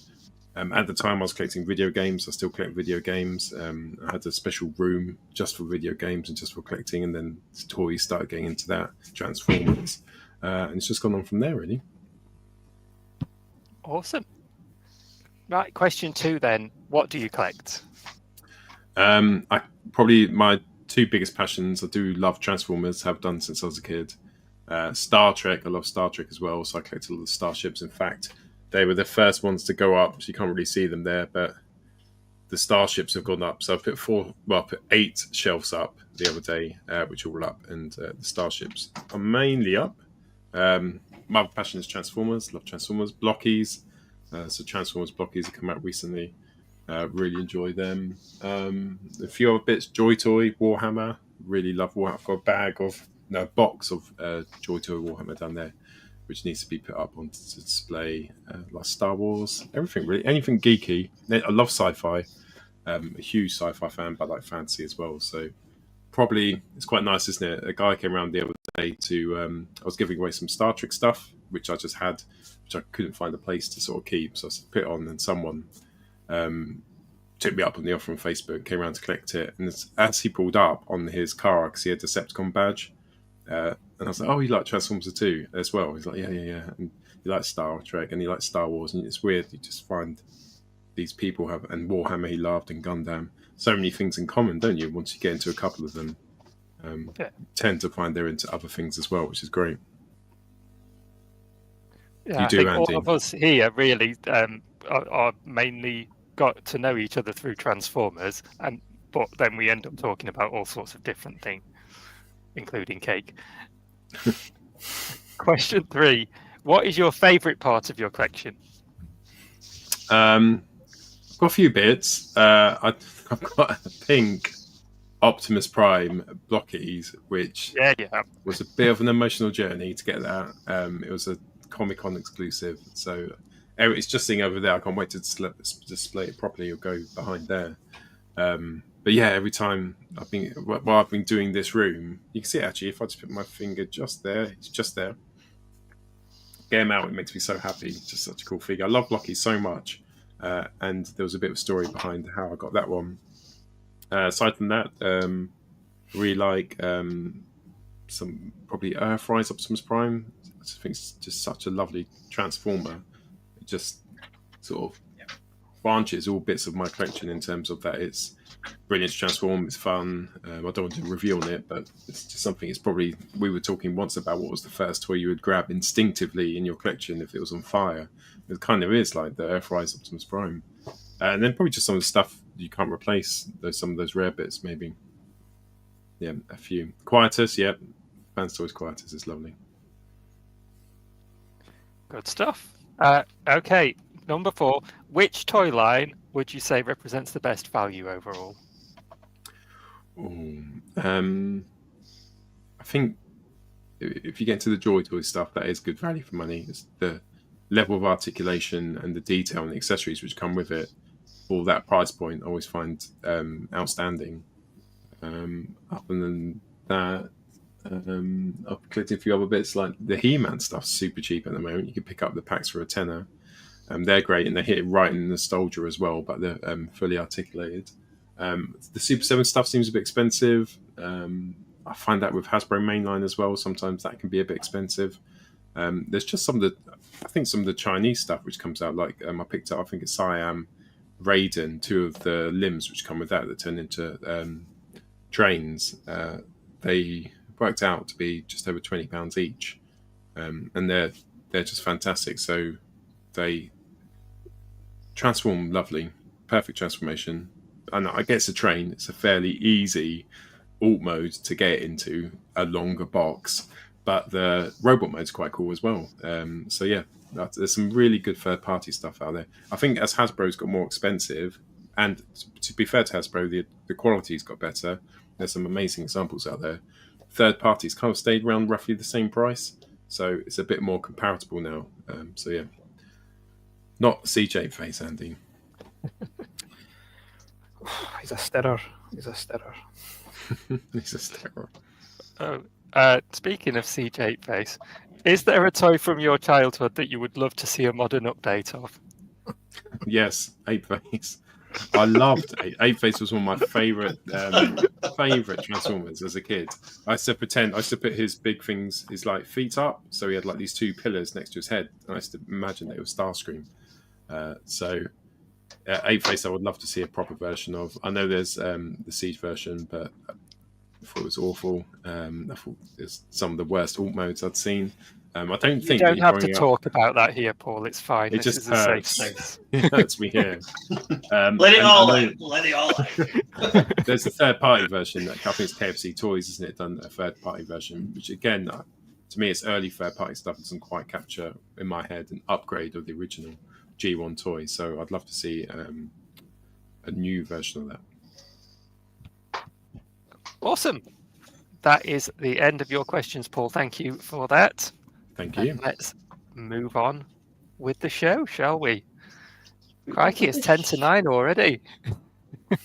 at the time I was collecting video games. I still collect video games. I had a special room just for video games and just for collecting. And then toys started getting into that, Transformers. And it's just gone on from there, really. Awesome. Right, question 2 then. What do you collect? I probably my two biggest passions. I do love Transformers, have done since I was a kid. Star Trek, I love Star Trek as well, so I collected all the starships. In fact, they were the first ones to go up, so you can't really see them there, but the starships have gone up. So I put 8 shelves up the other day, which are all up, and the starships are mainly up. My other passion is Transformers, love Transformers. Blockies, so Transformers Blockies have come out recently. Really enjoy them. A few other bits, Joy Toy, Warhammer, really love Warhammer. I've got a box of Joy Toy Warhammer down there, which needs to be put up on display. Like Star Wars, everything really, anything geeky. I love sci-fi. A huge sci-fi fan, but I like fantasy as well. So probably it's quite nice, isn't it? A guy came around the other day to. I was giving away some Star Trek stuff, which I just had, which I couldn't find a place to sort of keep. So I put it on, and someone took me up on the offer on Facebook, came around to collect it, and as he pulled up on his car, because he had a Decepticon badge. And I was like, oh, you like Transformers too as well? He's like, yeah. And he likes Star Trek and he likes Star Wars. And it's weird, you just find these people have, and Warhammer he loved, and Gundam, so many things in common, don't you? Once you get into a couple of them, tend to find they're into other things as well, which is great. Yeah, I do, think Andy. all of us here really are mainly got to know each other through Transformers, but then we end up talking about all sorts of different things, including cake. Question 3. What is your favourite part of your collection? I've got a few bits. I've got a pink Optimus Prime Blockies, which was a bit of an emotional journey to get that. It was a Comic-Con exclusive, so it's just sitting over there. I can't wait to display it properly or go behind there. But yeah, every time I've been doing this room, you can see it actually. If I just put my finger just there, it's just there. Get him out, it makes me so happy. Just such a cool figure. I love Blocky so much, and there was a bit of a story behind how I got that one. Aside from that, really like some probably Earthrise Optimus Prime. I just think it's just such a lovely Transformer. It just sort of branches all bits of my collection in terms of that it's brilliant to transform, it's fun. I don't want to reveal on it, but it's just something. It's probably, we were talking once about what was the first toy you would grab instinctively in your collection if it was on fire. It kind of is like the Earthrise Optimus Prime, and then probably just some of the stuff you can't replace. Some of those rare bits, maybe. Yeah, a few. Quietus, yeah, Fans Toys Quietus is lovely. Good stuff. Okay, number 4. Which toy line would you say represents the best value overall? I think if you get into the Joy Toy stuff, that is good value for money. It's the level of articulation and the detail and the accessories which come with it. For that price point, I always find outstanding. Other than that, I've collected a few other bits, like the He-Man stuff's super cheap at the moment. You can pick up the packs for £10. They're great, and they hit it right in nostalgia as well, but they're fully articulated. The Super 7 stuff seems a bit expensive. I find that with Hasbro mainline as well, sometimes that can be a bit expensive. There's just some of the Chinese stuff which comes out. Like I picked up, I think it's Siam, Raiden, 2 of the limbs which come with that turn into trains. They worked out to be just over £20 each, and they're just fantastic. So they transform lovely, perfect transformation. And I guess a train, it's a fairly easy alt mode to get into a longer box, but the robot mode's quite cool as well. So yeah, there's some really good third party stuff out there. I think as Hasbro's got more expensive, and to be fair to Hasbro, the quality's got better. There's some amazing examples out there. Third parties kind of stayed around roughly the same price, so it's a bit more comparable now. So yeah, not CJ face, Andy. He's a stirrer. He's a stirrer. He's a stirrer. Speaking of CJ face, is there a toy from your childhood that you would love to see a modern update of? Yes, Ape Face. I loved Ape Face. Was one of my favorite Transformers as a kid. I used to put his big things, his like feet up, so he had like these 2 pillars next to his head. And I used to imagine that it was Starscream. Ape Face, I would love to see a proper version of. I know there's the Siege version, but I thought it was awful. I thought it's some of the worst alt modes I'd seen. I don't think you don't have to talk about that here, Paul. It's fine. It this just is a safe hurts. space. It hurts me here. Let it all out. Let it all out. There's a third party version. I think it's KFC Toys, isn't it? Done a third party version, which again, to me, it's early third party stuff. It doesn't quite capture in my head an upgrade of the original G1 toy. So I'd love to see a new version of that. Awesome. That is the end of your questions, Paul. Thank you for that. Thank you. And let's move on with the show, shall we? Crikey, it's 10 to 9 already. We're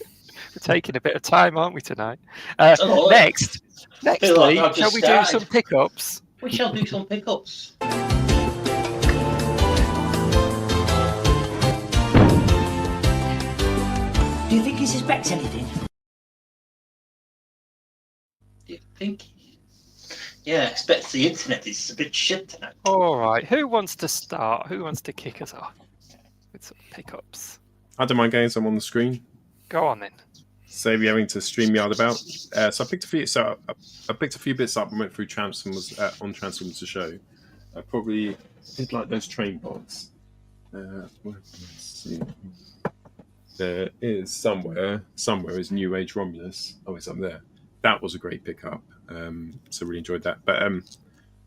taking a bit of time, aren't we, tonight? Nextly, shall we do some pickups? We shall do some pickups. Do you think he suspects anything? Do you think? Yeah, I expect the internet is a bit shit tonight. All right, who wants to start? Who wants to kick us off with some pickups? I don't mind getting some on the screen. Go on then. Save you having to StreamYard about. So I picked a few. So I picked a few bits up and went through Transformers on Transformers to show. I probably did like those train bots. Let's see. There is somewhere is New Age Romulus. Oh, it's up there. That was a great pickup. So really enjoyed that. But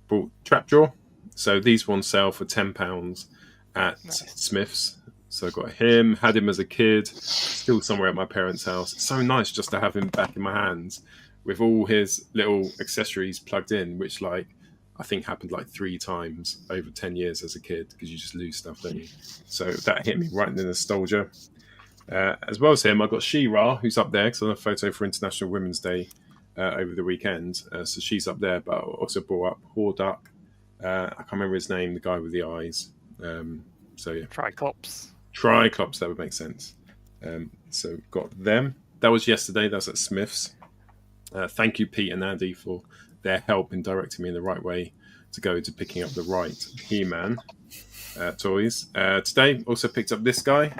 bought Trapjaw. So these ones sell for £10 at Smith's. So I got him, had him as a kid, still somewhere at my parents' house. It's so nice just to have him back in my hands with all his little accessories plugged in, which like I think happened like 3 times over 10 years as a kid because you just lose stuff, don't you? So that hit me right in the nostalgia. As well as him, I got She-Ra, who's up there because I have a photo for International Women's Day over the weekend. So she's up there, but I also brought up Hordak. I can't remember his name, the guy with the eyes. So yeah. Triclops, that would make sense. So got them. That was yesterday. That's at Smith's. Thank you, Pete and Andy, for their help in directing me in the right way to go to picking up the right He-Man toys. Today, also picked up this guy.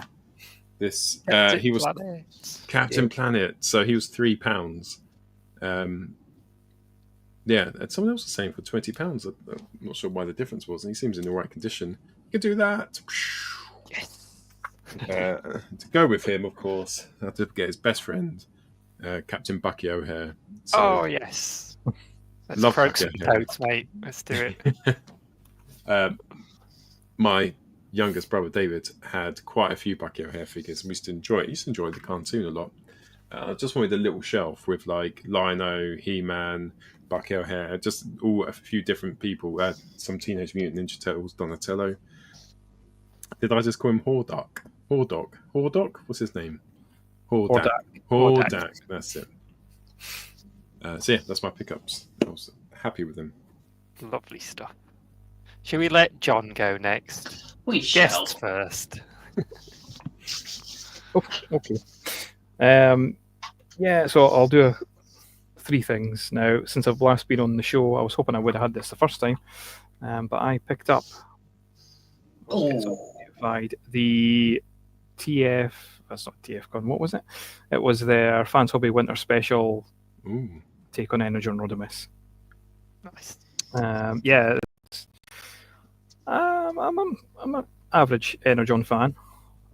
This he was Captain Planet, so he was £3. Yeah, and someone else was saying for £20. I'm not sure why the difference was, and he seems in the right condition. You can do that. Yes. To go with him, of course, I had to get his best friend, Captain Bucky O'Hare. So, oh yes, let's love croak Bucky some O'Hare. toads, mate. Let's do it. My youngest brother David had quite a few Bucky O'Hare figures, and we used to enjoy it. He used to enjoy the cartoon a lot. I just wanted a little shelf with like Lion-O, He-Man, Bucky O'Hare, just all a few different people. Some Teenage Mutant Ninja Turtles, Donatello. Did I just call him Hordak? Hordak? What's his name? Hordak. That's it. So yeah, that's my pickups. I was happy with them. Lovely stuff. Shall we let John go next? We shall. Guests first. Okay. Yeah, so I'll do three things. Now, since I've last been on the show, I was hoping I would have had this the first time, but I picked up the TF. That's not TFCon. What was it? It was their Fans Hobby Winter Special Ooh. take on Energon Rodimus. Nice. Yeah, I'm an average Energon fan.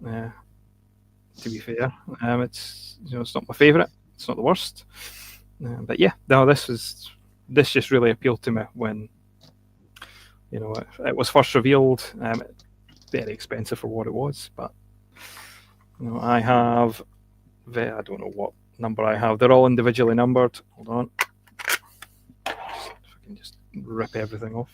To be fair, it's it's not my favourite. It's not the worst. But yeah, no, this just really appealed to me when it was first revealed. Very expensive for what it was, but I have. I don't know what number I have. They're all individually numbered. Hold on. If I can just rip everything off.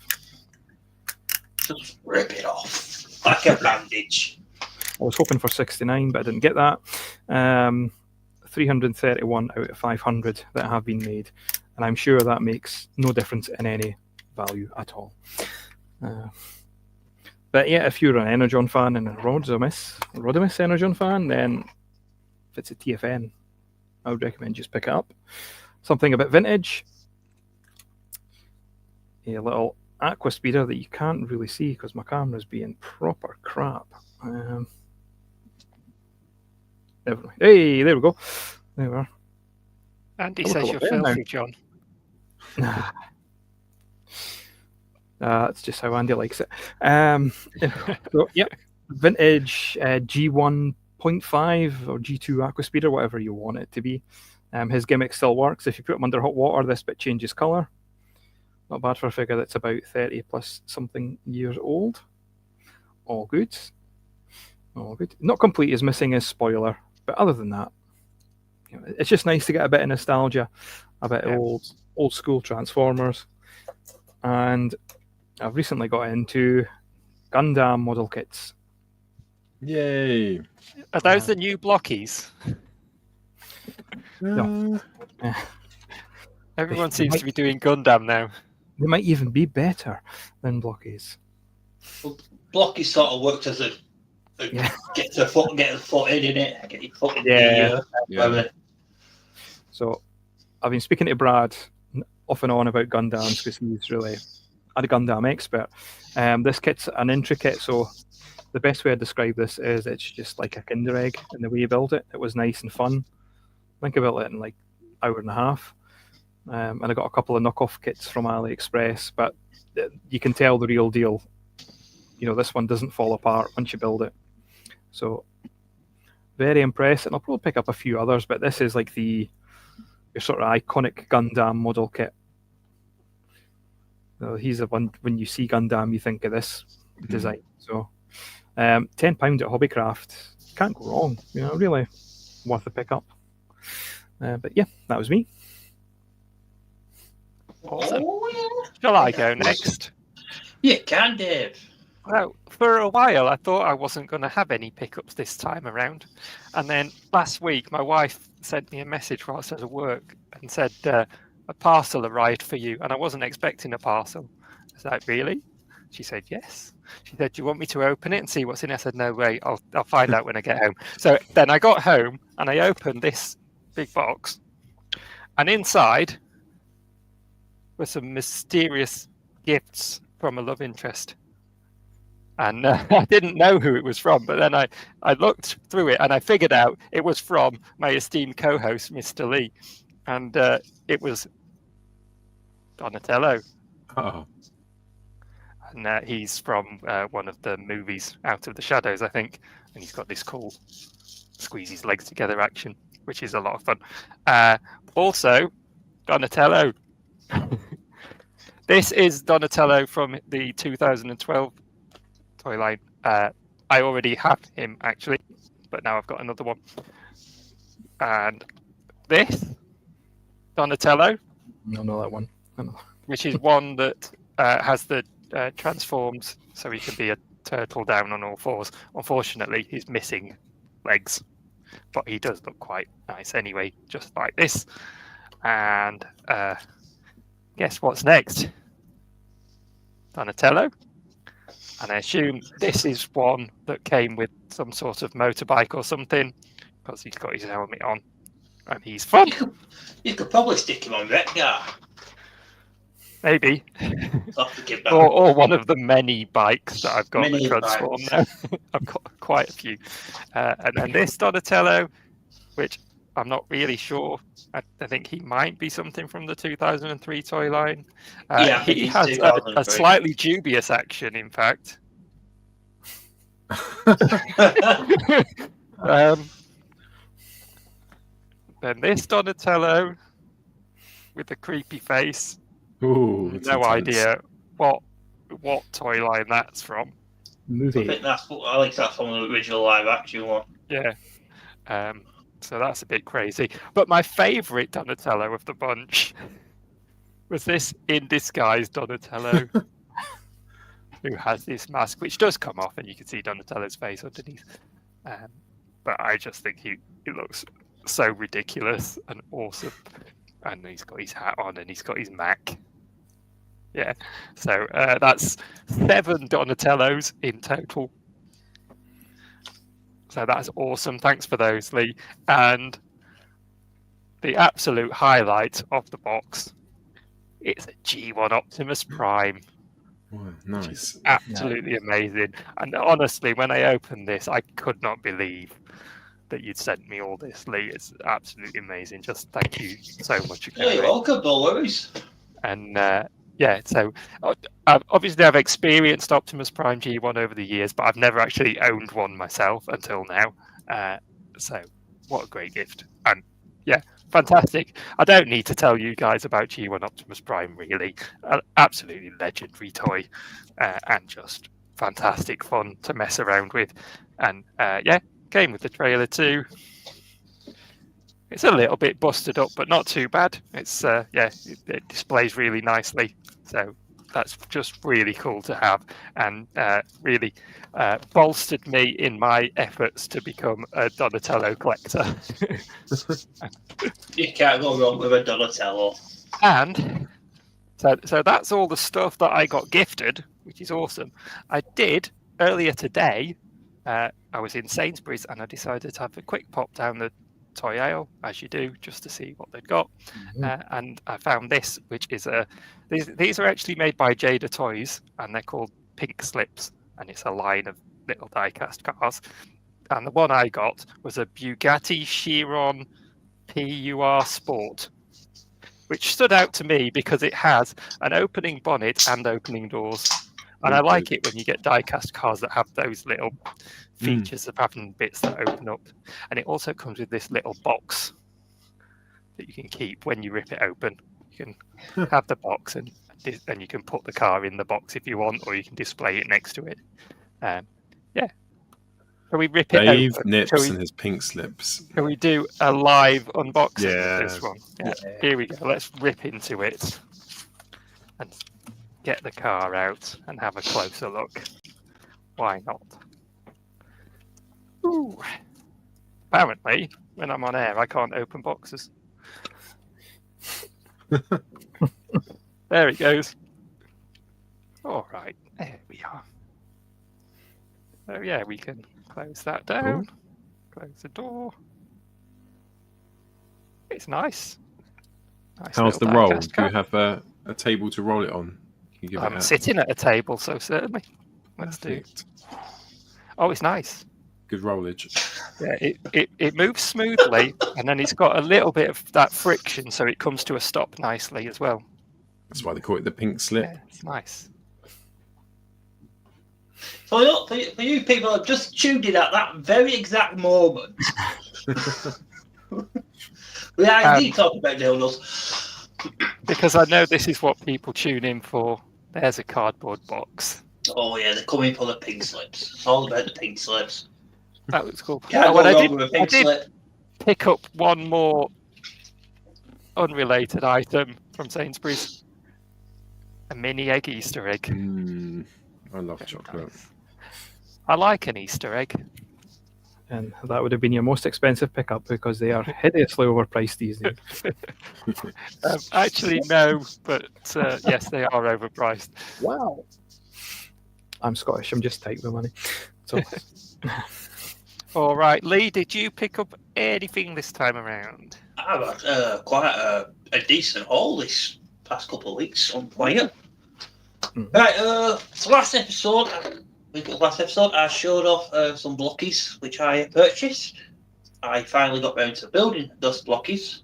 Just rip it off like a bandage. I was hoping for 69, but I didn't get that. 331 out of 500 that have been made, and I'm sure that makes no difference in any value at all. But yeah, if you're an Energon fan and a Rodimus Energon fan, then if it's a TFN, I would recommend just pick it up. Something a bit vintage. A little aqua speeder that you can't really see because my camera's being proper crap. Hey, there we go. There we are. Andy Look says at you're what they're filthy, John. That's just how Andy likes it. So, yep, vintage G1.5 or G2 aqua speeder, whatever you want it to be. His gimmick still works. If you put him under hot water, this bit changes colour. Not bad for a figure that's about 30 plus something years old. All good. All good. Not complete is missing his spoiler, but other than that, it's just nice to get a bit of nostalgia, a bit of old school Transformers. And I've recently got into Gundam model kits. Yay! Are those the new blockies? No. Everyone seems to be doing Gundam now. They might even be better than blockies. Well, Blocky sort of works as a get the foot in it, get your foot in Yeah. So I've been speaking to Brad off and on about Gundams because he's really a Gundam expert. This kit's an intricate, so the best way to describe this is it's just like a Kinder egg in the way you build it. It was nice and fun. Think about it in like an hour and a half. And I got a couple of knockoff kits from AliExpress, but you can tell the real deal. This one doesn't fall apart once you build it. So very impressed, and I'll probably pick up a few others, but this is like your sort of iconic Gundam model kit. He's the one, when you see Gundam, you think of this design. So £10 at Hobbycraft, can't go wrong. Really worth a pick up. But yeah, that was me. Awesome. Shall I go next? You can, Dave. Well, for a while I thought I wasn't going to have any pickups this time around, and then last week my wife sent me a message whilst I was at work and said a parcel arrived for you, and I wasn't expecting a parcel. I was like, really? She said, yes. She said, do you want me to open it and see what's in it? I said, no way, I'll find out when I get home. So then I got home and I opened this big box, and inside were some mysterious gifts from a love interest. And I didn't know who it was from, but then I looked through it and I figured out it was from my esteemed co-host, Mr. Lee. And it was Donatello. Oh. And he's from one of the movies, Out of the Shadows, I think. And he's got this cool squeeze his legs together action, which is a lot of fun. Also, Donatello. This is Donatello from the 2012 toy line. I already have him, actually, but now I've got another one. And this, Donatello. No, not that one. Which is one that has the transformed, so he can be a turtle down on all fours. Unfortunately, he's missing legs, but he does look quite nice anyway, just like this. And guess what's next? Donatello. And I assume this is one that came with some sort of motorbike or something, because he's got his helmet on. and he's fun. You could probably stick him on Retgar. Maybe. I'll have to give that. Or one of the many bikes that I've got that Many transform bikes. now. I've got quite a few. And then this Donatello, which I'm not really sure. I think he might be something from the 2003 toy line. Yeah, I think he he's has a 2003. slightly dubious action, in fact. Then this Donatello with the creepy face. Ooh, it's No intense. idea what toy line that's from. I Movie. think that's from the original live action one. Yeah. So that's a bit crazy. But my favourite Donatello of the bunch was this in disguise Donatello, who has this mask, which does come off, and you can see Donatello's face underneath. But I just think he looks so ridiculous and awesome. And he's got his hat on, and he's got his Mac. Yeah. So that's 7 Donatellos in total. So that's awesome. Thanks for those, Lee. And the absolute highlight of the box, it's a G1 Optimus Prime. Wow, nice. Absolutely amazing. And honestly, when I opened this, I could not believe that you'd sent me all this, Lee. It's absolutely amazing. Just thank you so much again. Yeah, you're mate. welcome, no worries. And yeah, so obviously I've experienced Optimus Prime G1 over the years, but I've never actually owned one myself until now. So what a great gift. And yeah, fantastic. I don't need to tell you guys about G1 Optimus Prime, really. Absolutely legendary toy, and just fantastic fun to mess around with. And yeah, came with the trailer too. It's a little bit busted up, but not too bad. It's yeah, it displays really nicely. So that's just really cool to have, and really bolstered me in my efforts to become a Donatello collector. You can't go wrong with a Donatello. And so that's all the stuff that I got gifted, which is awesome. I did earlier today. I was in Sainsbury's and I decided to have a quick pop down the toy aisle, as you do, just to see what they'd got. And I found this, which is these are actually made by Jada Toys, and they're called Pink Slips, and it's a line of little die-cast cars. And the one I got was a Bugatti Chiron PUR Sport, which stood out to me because it has an opening bonnet and opening doors. And I like it when you get die-cast cars that have those little features of having bits that open up. And it also comes with this little box that you can keep when you rip it open. You can have the box and you can put the car in the box if you want, or you can display it next to it. Yeah. Can we rip it Dave open? Nips Shall we- and his pink slips. Can we do a live unboxing Yeah. of this one? Yeah. Here we go. Let's rip into it and get the car out and have a closer look. Why not? Ooh. Apparently, when I'm on air, I can't open boxes. There it goes. All right, there we are. So yeah, we can close that down. Close the door. It's nice. How's the little roll? die-cast Do you car. have a table to roll it on? Can you give I'm it a sitting at a table, so certainly. Let's do. perfect. Oh, it's nice. Good rollage. Yeah, it moves smoothly, and then it's got a little bit of that friction, so it comes to a stop nicely as well. That's why they call it the pink slip. Yeah, it's nice. For you people that have just tuned in at that very exact moment, we are indeed talking about dildos. Because I know this is what people tune in for. There's a cardboard box. Oh yeah, they're coming for the pink slips. It's all about the pink slips. That looks cool. Can't Oh, go and wrong with a I pink did slip. pick up one more unrelated item from Sainsbury's. A mini egg Easter egg. I love chocolate. Nice. I like an Easter egg. And that would have been your most expensive pickup because they are hideously overpriced these days. Actually, no, but yes, they are overpriced. Wow. I'm Scottish. I'm just tight with money. So All right, Lee, did you pick up anything this time around? I've had quite a decent haul this past couple of weeks on Player. Right, so last episode, I showed off some blockies which I purchased. I finally got round to building those blockies.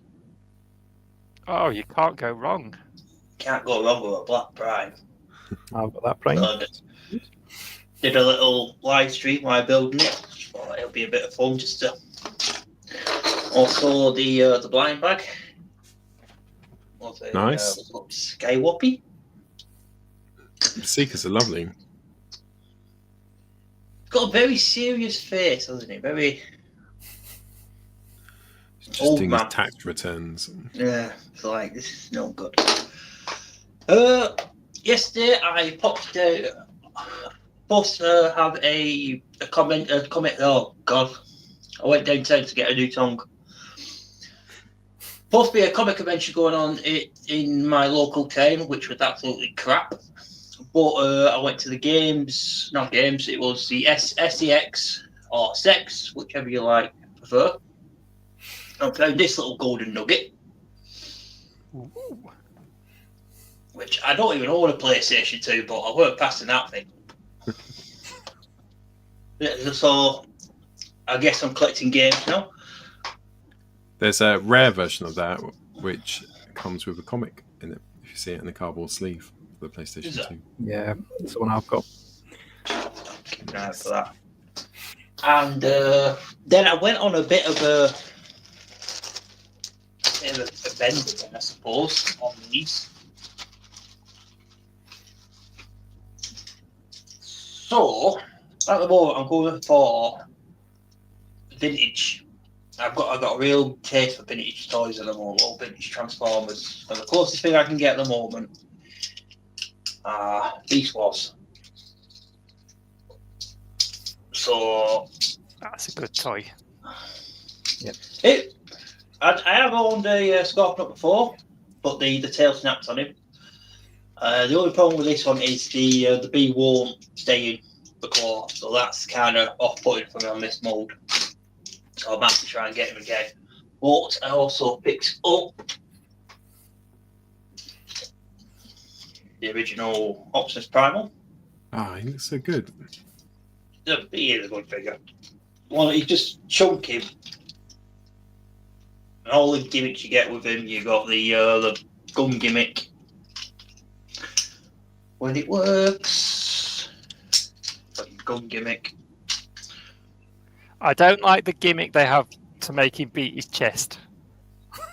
Oh, you can't go wrong. Can't go wrong with a Black Prime. I've got that prime. Did a little live stream while building it. Thought it'll be a bit of fun just to. Also the blind bag. Nice. Skywappy. Seekers are lovely. Got a very serious face, hasn't he? Very. Just Old doing man. his tax returns. Yeah, it's like this is no good. Yesterday I popped supposed to have a comment. Oh God, I went downtown to get a new tongue. Supposed to be a comic convention going on in my local town, which was absolutely crap. But I went to the games, not games. It was the SEX or Sex, whichever you prefer. I found this little golden nugget. Ooh. Which I don't even own a PlayStation 2, but I weren't passing that thing. So I guess I'm collecting games now. There's a rare version of that which comes with a comic in it. If you see it in the cardboard sleeve for the Is PlayStation it? 2. Yeah, it's the one I've got. Keep an eye out for that. And then I went on a bit of a bender, I suppose, on these. So at the moment, I'm going for vintage. I've got a real taste for vintage toys at the moment, or vintage Transformers. And the closest thing I can get at the moment are Beast Wars. So That's a good toy. I have owned a Scorpion before, but the tail snapped on him. The only problem with this one is the bee won't stay in the claw, so that's kind of off-putting for me on this mould. So I'm have to try and get him again. But I also picked up the original Optimus Primal. Ah, he looks so good. He is a good figure. Well, he's just chunky. And all the gimmicks you get with him, you got the gun gimmick. When it works, gun gimmick. I don't like the gimmick they have to make him beat his chest.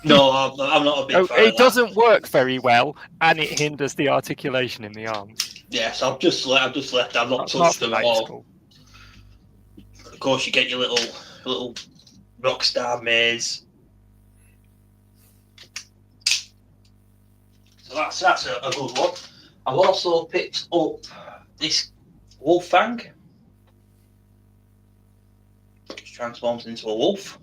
No, I'm not a big fan of It that. doesn't work very well, and it hinders the articulation in the arms. Yes, I've just left. I've not That's touched not them at all. practical. Of course, you get your little Rockstar maze. So that's a good one. I've also picked up this Wolfang, which transforms into a wolf.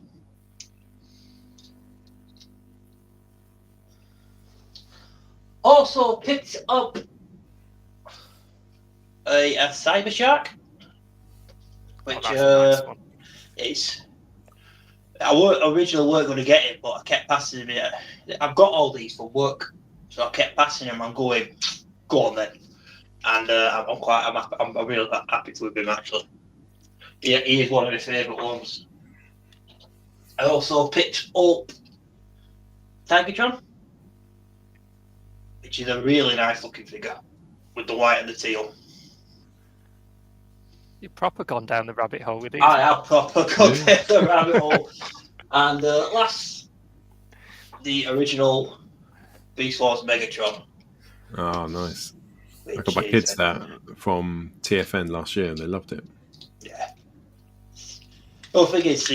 Also picked up a Cyber Shark, which Oh, that's a nice one. is. Originally weren't going to get it, but I kept passing it. I've got all these from work, so I kept passing them. I'm going, go on then, and I'm really happy with him actually. He is one of my favourite ones. I also picked up Tigertron, which is a really nice looking figure with the white and the teal. You've proper gone down the rabbit hole with these. I have proper gone down the rabbit hole. And last, the original Beast Wars Megatron. Oh, nice. I which got my is, kids that from TFN last year and they loved it. Yeah. Well, the thing is,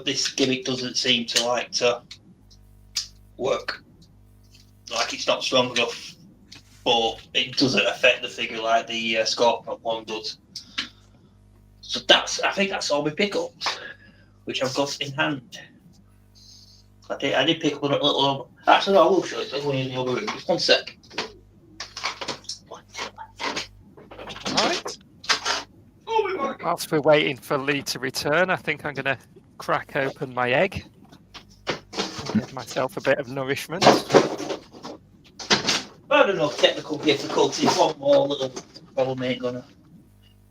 this gimmick doesn't seem to like to work. Like it's not strong enough, but it doesn't affect the figure like the Scorpion one does. So I think that's all my pickups, which I've got in hand. I did pick up a little. Actually, no, I will show it. It's only in the other room. Just one sec. Right. Whilst we're waiting for Lee to return, I think I'm going to crack open my egg. Give myself a bit of nourishment. I don't know, technical difficulties. One more little problem ain't gonna.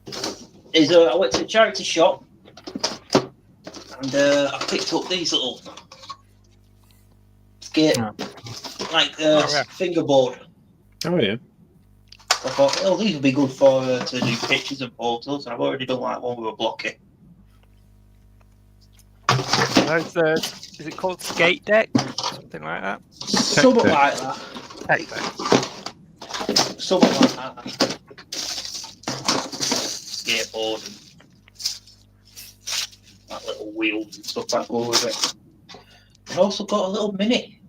I went to a charity shop and I picked up these little skate, fingerboard. Oh yeah. I thought, oh, these would be good for to do pictures and photos. I've already done like one with a blocky. Those, is it called skate deck? Something like that? Something like that. Tech deck. Something like that. Skateboard and that little wheels and stuff that go with it. I've also got a little mini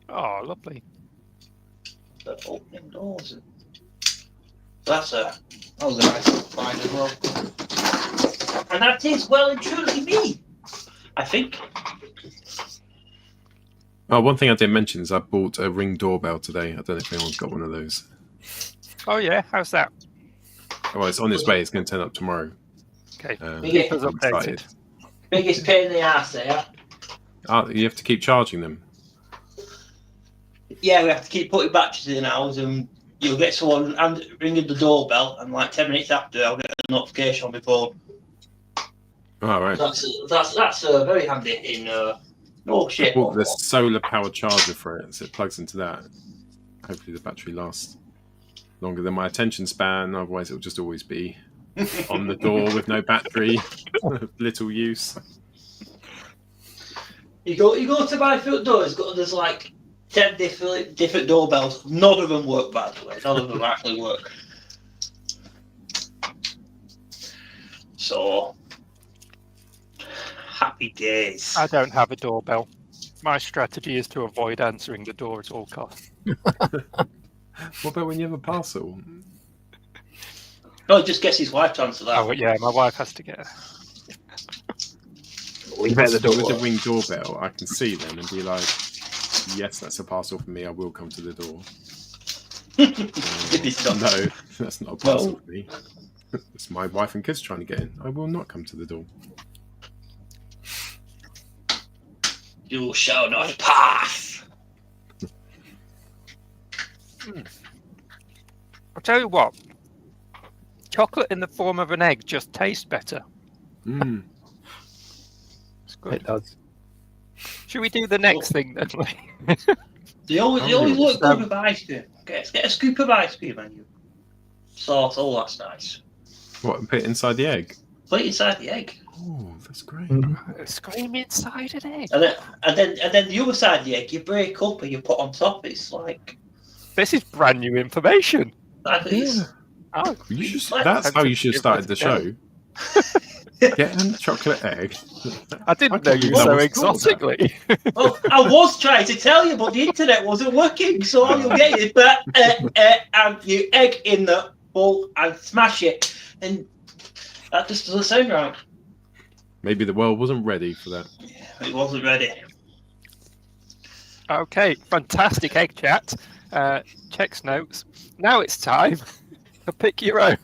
Oh, lovely. for opening doors. That was a nice find as well. And that is well and truly me, I think. Oh, one thing I didn't mention is I bought a Ring doorbell today. I don't know if anyone's got one of those. Oh yeah, how's that? Oh, it's on its way. It's going to turn up tomorrow. Okay, Yeah. keep us I'm excited. updated. Biggest pain in the ass there. You have to keep charging them. Yeah, we have to keep putting batteries in ours, and you'll get someone and ringing the doorbell, and like 10 minutes after, I'll get a notification on my phone. Oh, right. That's very handy in no I shape. bought the solar powered charger for it, so it plugs into that. Hopefully, the battery lasts longer than my attention span. Otherwise, it'll just always be on the door with no battery, little use. You go to my front door. There's like 10 different doorbells. None of them work, by the way. None of them actually work. So happy days. I don't have a doorbell. My strategy is to avoid answering the door at all costs. What about when you have a parcel? No, just gets his wife to answer that. Oh yeah, my wife has to get her. Leave it at the With door. the Ring doorbell, I can see them and be like, yes, that's a parcel for me. I will come to the door. It's not. No, that's not a parcel for me. It's my wife and kids trying to get in. I will not come to the door. You shall not pass. I'll tell you what. Chocolate in the form of an egg just tastes better. Mm. It's good. It does. Should we do the next thing then? They always I'm gonna look just, good with ice cream. Get a scoop of ice cream and you salt. Oh, that's nice. What, and put it inside the egg? Put it inside the egg, Oh, that's great. Scream inside an egg. and then the other side of the egg you break up and you put on top. It's like This is brand new information. it's, Oh, That's how you should have started the show. Get a chocolate egg. I didn't know you I so was told exotically. well, I was trying to tell you, but the internet wasn't working. So all you'll get is and you egg in the bowl and smash it, and that just doesn't sound right. Maybe the world wasn't ready for that. It wasn't ready. Okay, fantastic egg chat. Checks notes. Now it's time to pick your own.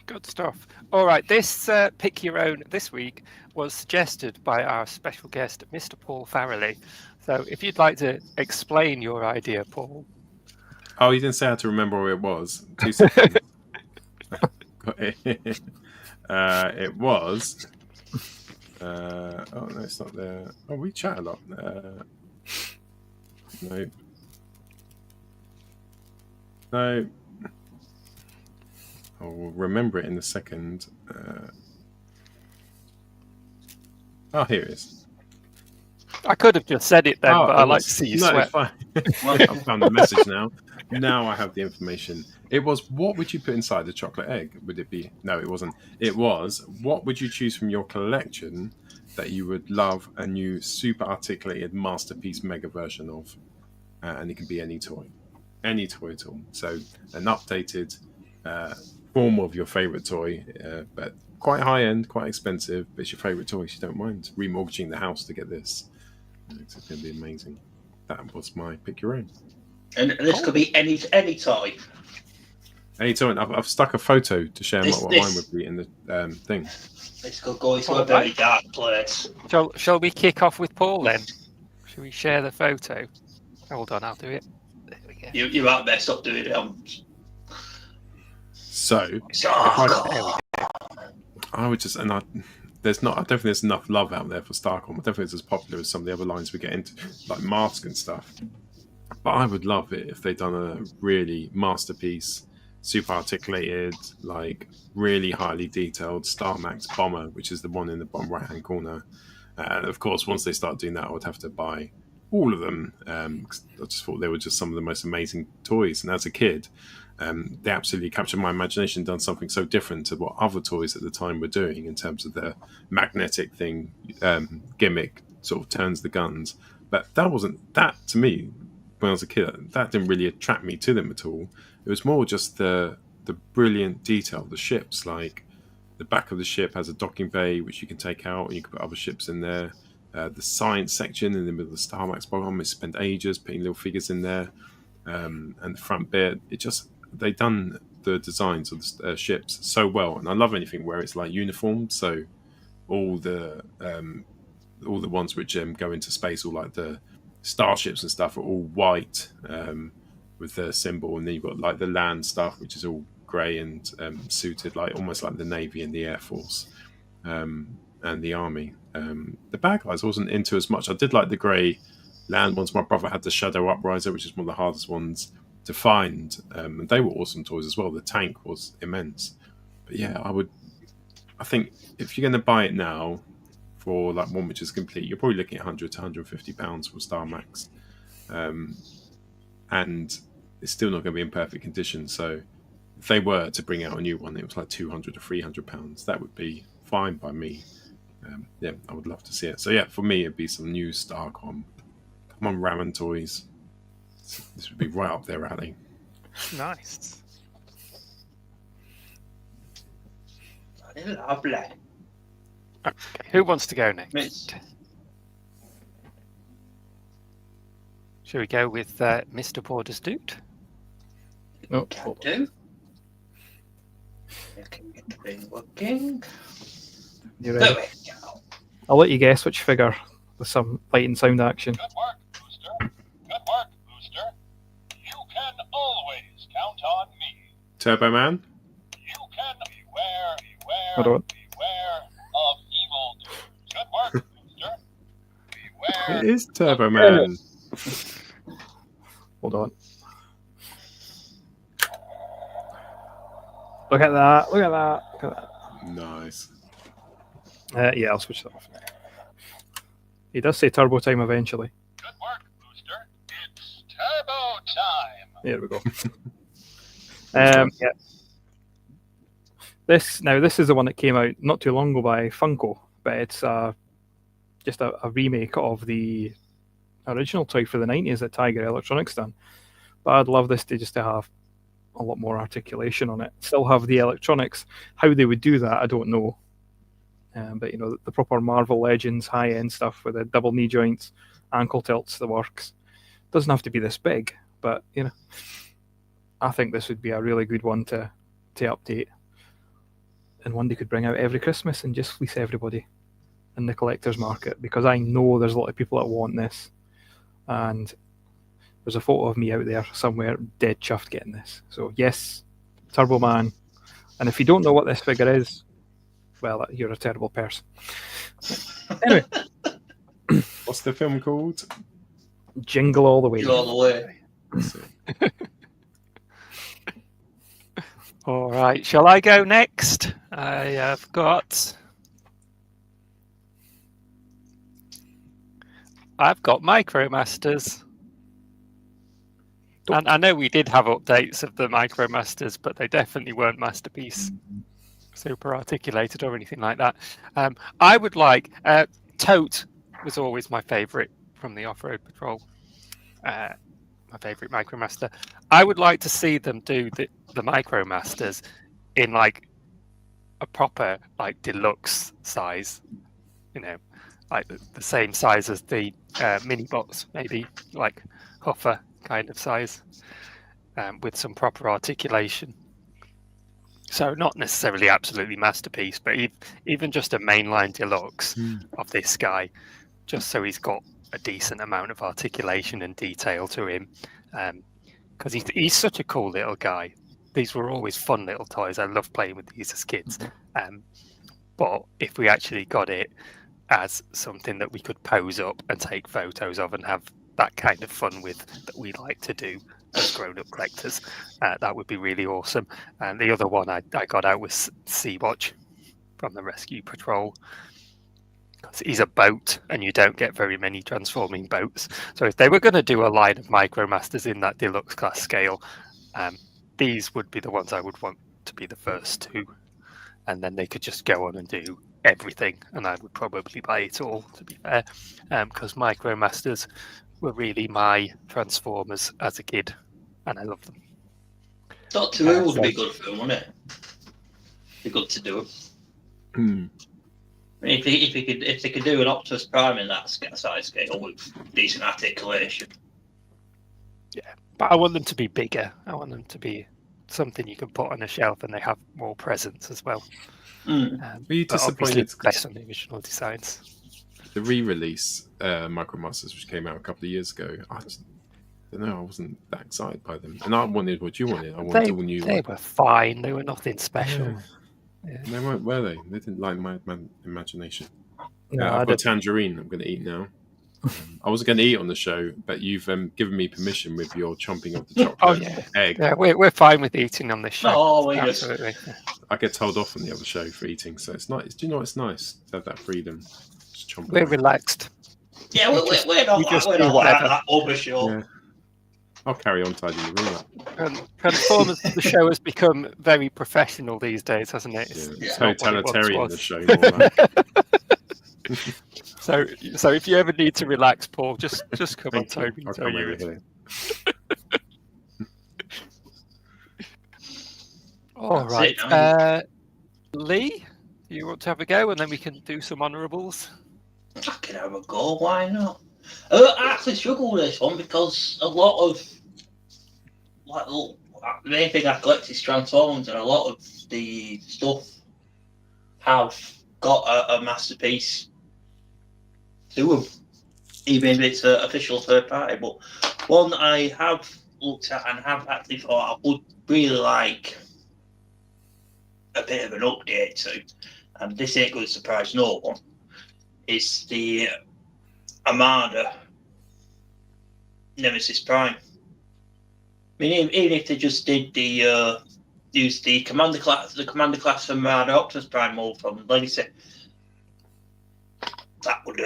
Good stuff. All right, this pick your own this week was suggested by our special guest, Mr. Paul Farrelly. So if you'd like to explain your idea, Paul. Oh, you didn't say how to remember where it was. 2 seconds. It was. Oh no, it's not there. Oh, we chat a lot. No. No. I'll remember it in a second. Oh, here it is. I could have just said it then, but I like to see you no, sweat. it's fine. I've found the message now. Now I have the information. It was, what would you put inside the chocolate egg? Would it be? No, it wasn't. It was, what would you choose from your collection that you would love a new super articulated masterpiece mega version of? And it can be any toy at all. So an updated form of your favorite toy, but quite high end, quite expensive, but it's your favourite toy. So you don't mind remortgaging the house to get this. It's going to be amazing. That was my pick your own. And this could be any toy. Anytime I've stuck a photo to share what This- mine would be in the thing. This could go into a very dark place. Shall we kick off with Paul then? Shall we share the photo? Hold on, I'll do it. There we go. You might mess up doing it. So Oh, I would just, I don't think there's enough love out there for Starcom. I don't think it's as popular as some of the other lines we get into, like Mask and stuff. But I would love it if they'd done a really masterpiece, super articulated, like really highly detailed Star Max bomber, which is the one in the bottom right hand corner. And of course, once they start doing that, I would have to buy all of them. 'Cause I just thought they were just some of the most amazing toys. And as a kid, they absolutely captured my imagination, done something so different to what other toys at the time were doing in terms of the magnetic thing, gimmick, sort of turns the guns. But that to me, when I was a kid, that didn't really attract me to them at all. It was more just the brilliant detail of the ships. Like the back of the ship has a docking bay which you can take out and you can put other ships in there. The science section in the middle of the Star Max bomb, they spent ages putting little figures in there. And the front bit, they done the designs of the ships so well, and I love anything where it's like uniformed. So all the ones which go into space, all like the starships and stuff, are all white with the symbol, and then you've got like the land stuff, which is all grey and suited, like almost like the Navy and the Air Force and the Army. The bad guys I wasn't into as much. I did like the grey land ones. My brother had the Shadow Upriser, which is one of the hardest ones to find, and they were awesome toys as well. The tank was immense. But yeah, I think if you're going to buy it now for like one which is complete, you're probably looking at £100 to £150 for Star Max, and it's still not going to be in perfect condition. So if they were to bring out a new one, it was like £200 to £300. That would be fine by me. Yeah, I would love to see it. So yeah, for me, it'd be some new Starcom. Come on, Ramen Toys. This would be right up their alley. Nice. lovely. Okay, who wants to go next? Miss. Shall we go with Mr. Porter's Dude? No, Can do. Looking at the ring working. you're There right. we go. I'll let you guess which figure with some light and sound action. Good work, Booster. Good work, Booster. You can always count on me. Turbo Man? You can beware Hold on. of evil doers. Good work, Booster. Beware. It is Turbo Man. Hold on. Look at that. Look at that. Look at that. Nice. Yeah, I'll switch that off. He does say turbo time eventually. Good work, Booster. It's turbo time. There we go. Yeah. This is the one that came out not too long ago by Funko, but it's just a remake of the original toy for the 90s that Tiger Electronics done. But I'd love this to have a lot more articulation on it. Still have the electronics. How they would do that, I don't know. But you know, the proper Marvel Legends high-end stuff with the double knee joints, ankle tilts, the works. Doesn't have to be this big, but you know, I think this would be a really good one to update, and one they could bring out every Christmas and just fleece everybody in the collector's market, because I know there's a lot of people that want this, and there's a photo of me out there somewhere dead chuffed getting this. So yes, Turbo Man. And if you don't know what this figure is, well, you're a terrible person. Anyway, What's the film called? Jingle All the Way. You're all the way. All right, shall I go next? I have got Micromasters. And I know we did have updates of the Micromasters, but they definitely weren't Masterpiece super articulated or anything like that. I would like Tote was always my favourite from the Off-Road Patrol. My favourite Micromaster. I would like to see them do the Micromasters in like a proper like deluxe size, you know, like the same size as the mini bots, maybe like Huffer kind of size, with some proper articulation. So not necessarily absolutely masterpiece, but even just a mainline deluxe of this guy, just so he's got a decent amount of articulation and detail to him, because he's such a cool little guy. These were always fun little toys. I love playing with these as kids. But if we actually got it as something that we could pose up and take photos of and have that kind of fun with that we like to do as grown-up collectors, that would be really awesome. And the other one I got out was Sea-Watch from the Rescue Patrol. He's a boat, and you don't get very many transforming boats. So if they were going to do a line of MicroMasters in that deluxe class scale, these would be the ones I would want to be the first two, and then they could just go on and do everything, and I would probably buy it all, to be fair, because MicroMasters were really my Transformers as a kid, and I love them. Doctor Who would be good for him, wouldn't it? Be good to do. If they could do an Optimus Prime in that size scale with decent articulation. Yeah, but I want them to be bigger. I want them to be something you can put on a shelf and they have more presence as well. Were you disappointed? Based on the original designs. The re-release MicroMasters, which came out a couple of years ago, I just don't know. I wasn't that excited by them, and I wanted what you wanted. I wanted all new. They were fine. They were nothing special. Yeah. They weren't, were they? They didn't like my imagination. No, I've got tangerine. I'm going to eat now. I wasn't going to eat on the show, but you've given me permission with your chomping of the chocolate egg. Yeah, we're fine with eating on this show. Oh, absolutely. I get told off on the other show for eating, so it's nice. Do you know it's nice to have that freedom? Just chomp We're away. relaxed. Yeah, we're not that other show. Yeah. I'll carry on tidying the room up. Transformers, the show has become very professional these days, hasn't it? It's not what it once totalitarian, was. the show. More like. So if you ever need to relax, Paul, just come on, Toby. I'll Tell come you over it. here. All That's right. it, Lee, do you want to have a go, and then we can do some honourables? I can have a go, why not? I actually struggle with this one because a lot of the main thing I collect is Transformers, and a lot of the stuff have got a masterpiece to them, even if it's an official third party. But one I have looked at and have actually thought I would really like a bit of an update to, and this ain't going to surprise no one, is the Armada Nemesis Prime. I mean, even if they just did the use the Commander class Armada Optimus Prime mold from Legacy, that would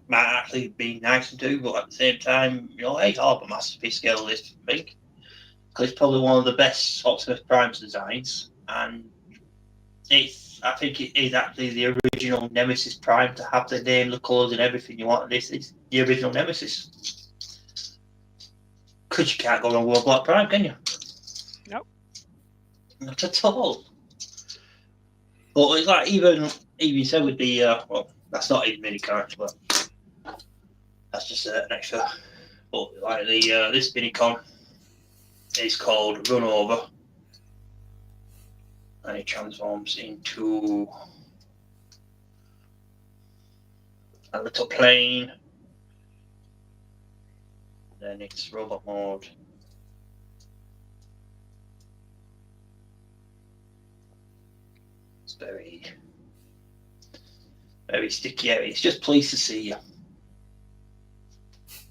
might actually be nice to do. But at the same time, you know, hey, a masterpiece scale this for me, because it's probably one of the best Optimus Prime's designs, and I think it is actually the original Nemesis Prime to have the name, the colours, and everything you want. This is the original Nemesis. Because you can't go wrong with a Black Prime, can you? Nope. Not at all. But it's like even so with the well, that's not even mini character, but that's just an extra. But like the this Minicon is called Run Over. And it transforms into a little plane. Then it's robot mode. It's very sticky area. It's just pleased to see you.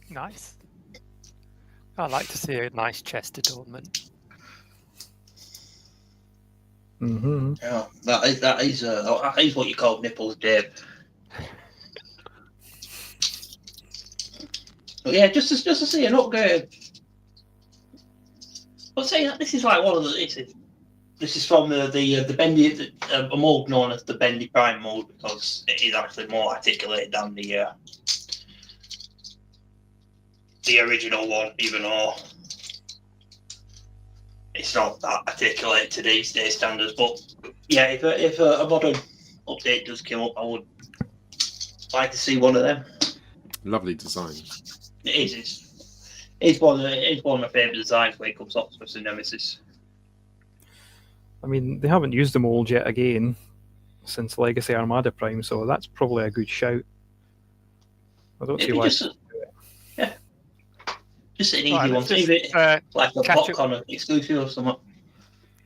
Nice. I like to see a nice chest adornment. Mm-hmm. Yeah, that is what you call nipples, Dave. But yeah, just to see an upgrade. But saying that, this is like one of the. This is from the Bendy, a mold known as the Bendy Prime mold, because it is actually more articulated than the original one, even though it's not that articulated to these day standards. But yeah, if a modern update does come up, I would like to see one of them. Lovely design. It is. It's one of my favourite designs when it comes up to Nemesis. I mean, they haven't used the mold yet again since Legacy Armada Prime, so that's probably a good shout. I don't see Maybe why. just an easy Right, one. let's just, Maybe like a catch up. popcorn exclusive or something.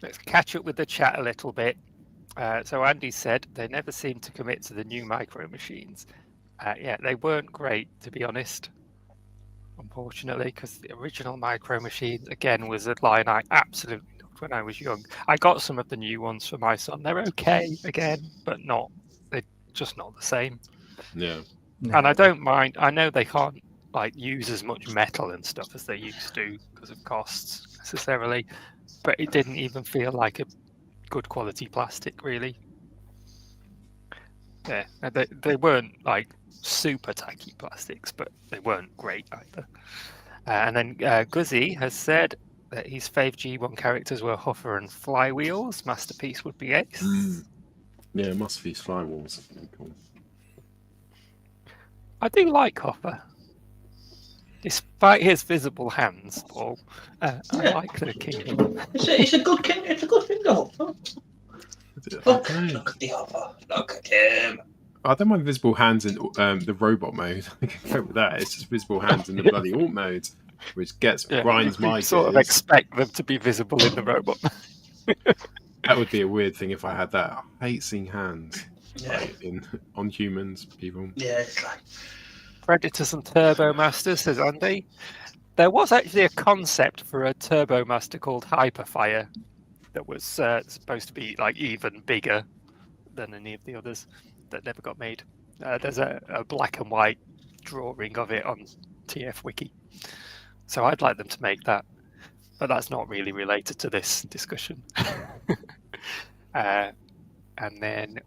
Let's catch up with the chat a little bit. So Andy said they never seem to commit to the new micro machines. Yeah, they weren't great, to be honest, unfortunately, because the original micro machines, again, was a line I absolutely loved when I was young. I got some of the new ones for my son. They're okay, again, but they're just not the same. Yeah. And I don't mind. I know they can't use as much metal and stuff as they used to because of costs necessarily, but it didn't even feel like a good quality plastic, really. Yeah, they weren't super tacky plastics, but they weren't great either. And then Guzzy has said that his fave G1 characters were Huffer and Flywheels. Masterpiece would be Ace. Yeah, Masterpiece Flywheels. Cool. I do like Huffer. Despite his visible hands, Paul, I like the king. It's a good king. It's a good thing, though. Look at the Huffer. Look at him. I don't mind visible hands in the robot mode. I can go with that. It's just visible hands in the bloody alt mode, which grinds my gears. Sort of expect them to be visible in the robot. That would be a weird thing if I had that. I hate seeing hands Yeah. on humans, people. Yeah, it's like Predators and Turbo Masters, says Andy. There was actually a concept for a Turbo Master called Hyperfire that was supposed to be even bigger than any of the others that never got made. There's a black and white drawing of it on TF Wiki. So I'd like them to make that, but that's not really related to this discussion. And then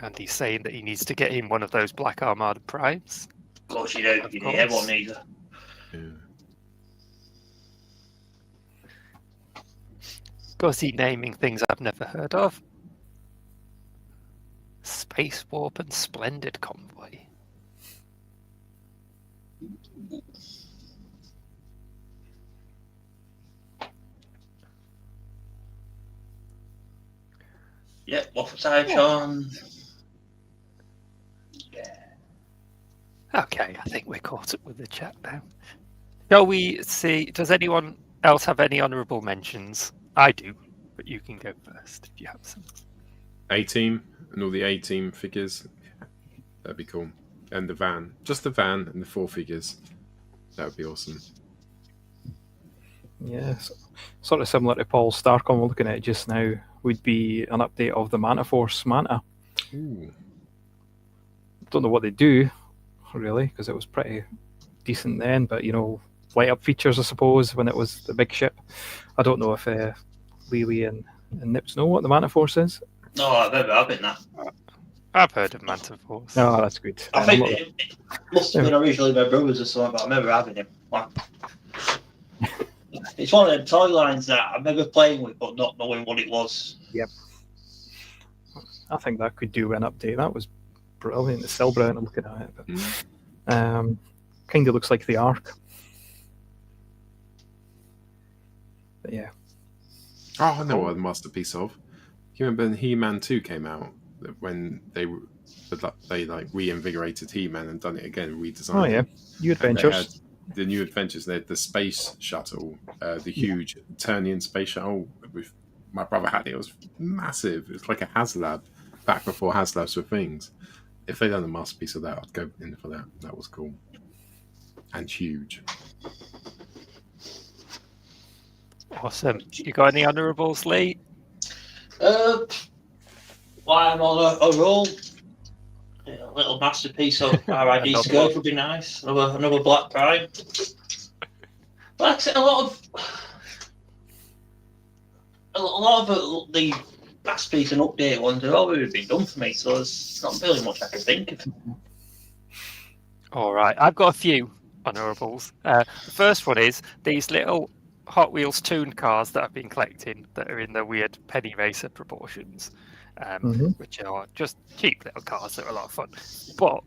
Andy's saying that he needs to get in one of those Black Armada Primes. of course you don't. You need everyone needs it. Yeah. Guzzy naming things I've never heard of. Space Warp and Splendid Convoy. Yeah, waffle time, Sean. Okay, I think we're caught up with the chat now. Shall we see? Does anyone else have any honourable mentions? I do, but you can go first if you have some. A-Team and all the A-Team figures. That'd be cool. And the van. Just the van and the 4 figures. That would be awesome. Yeah, sort of similar to Paul Starcom we're looking at just now would be an update of the Manta Force Manta. Ooh. Don't know what they do, really, because it was pretty decent then, but light up features, I suppose, when it was the big ship. I don't know if Lily and Nips know what the Manta Force is. No, I've never having that. I've heard of Manta Force. Oh, that's good. I think it must have been originally my brother's or something, but I remember having him. It's one of them toy lines that I remember playing with, but not knowing what it was. Yep. I think that could do an update. That was brilliant. It's still brilliant looking at it. But, kind of looks like the Ark. But yeah. Oh, I know what a masterpiece of. You remember when He-Man 2 came out? When they reinvigorated He-Man and done it again, redesigned Oh, yeah. New Adventures. The New Adventures. They had the space shuttle, the huge Eternian space shuttle. My brother had it. It was massive. It was like a HasLab back before HasLabs were things. If they'd done a masterpiece of that, I'd go in for that. That was cool. And huge. Awesome. You got any honourables, Lee? While I'm on a roll, a little masterpiece of RID skirt would be nice. Another Black Prime. But like I said, a lot of the masterpiece and update ones have already been done for me, so there's not really much I can think of. All right, I've got a few. honourables. The first one is these little Hot Wheels tuned cars that I've been collecting that are in the weird penny racer proportions, which are just cheap little cars that are a lot of fun. But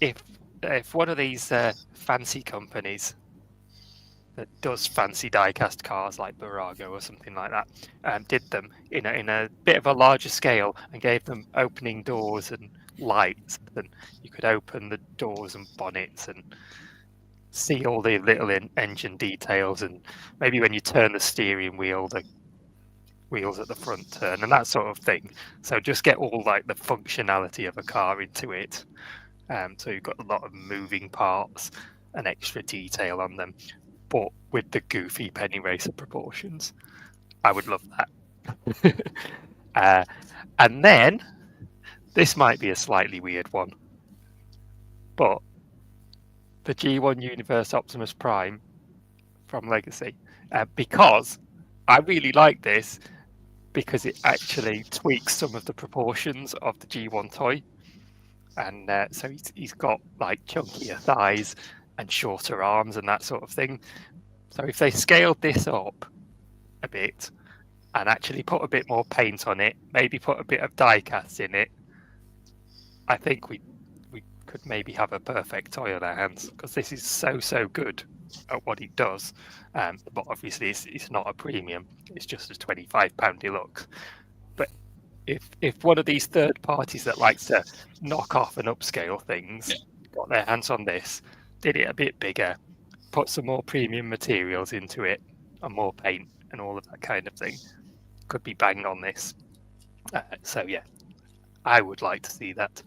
if one of these fancy companies that does fancy diecast cars like Barago or something like that did them in a bit of a larger scale and gave them opening doors and lights, then you could open the doors and bonnets and see all the little engine details, and maybe when you turn the steering wheel, the wheels at the front turn and that sort of thing. So just get all like the functionality of a car into it. So you've got a lot of moving parts and extra detail on them, but with the goofy penny racer proportions. I would love that. And then this might be a slightly weird one, but the G1 Universe Optimus Prime from Legacy, because I really like this because it actually tweaks some of the proportions of the G1 toy. And so he's got like chunkier thighs and shorter arms and that sort of thing. So if they scaled this up a bit and actually put a bit more paint on it, maybe put a bit of die cast in it, I think we could maybe have a perfect toy on our hands, because this is so good at what it does. But obviously it's not a premium, it's just a £25 deluxe. But if one of these third parties that likes to knock off and upscale things got their hands on this, did it a bit bigger, put some more premium materials into it and more paint and all of that kind of thing, could be banged on this. So yeah, I would like to see that.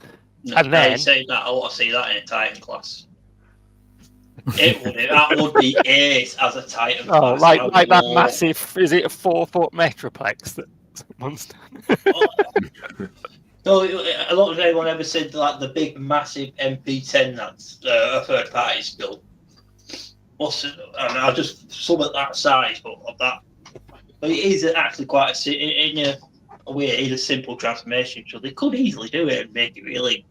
And then say that, I want to see that in a Titan class. That would be ace as a Titan class. Like that massive, is it a 4-foot Metroplex that someone's done? So a lot of everyone ever said like the big massive MP10 that's a third party built. I just sum at that size, but of that. But it is actually quite in a way, it is a simple transformation, so they could easily do it and make it really.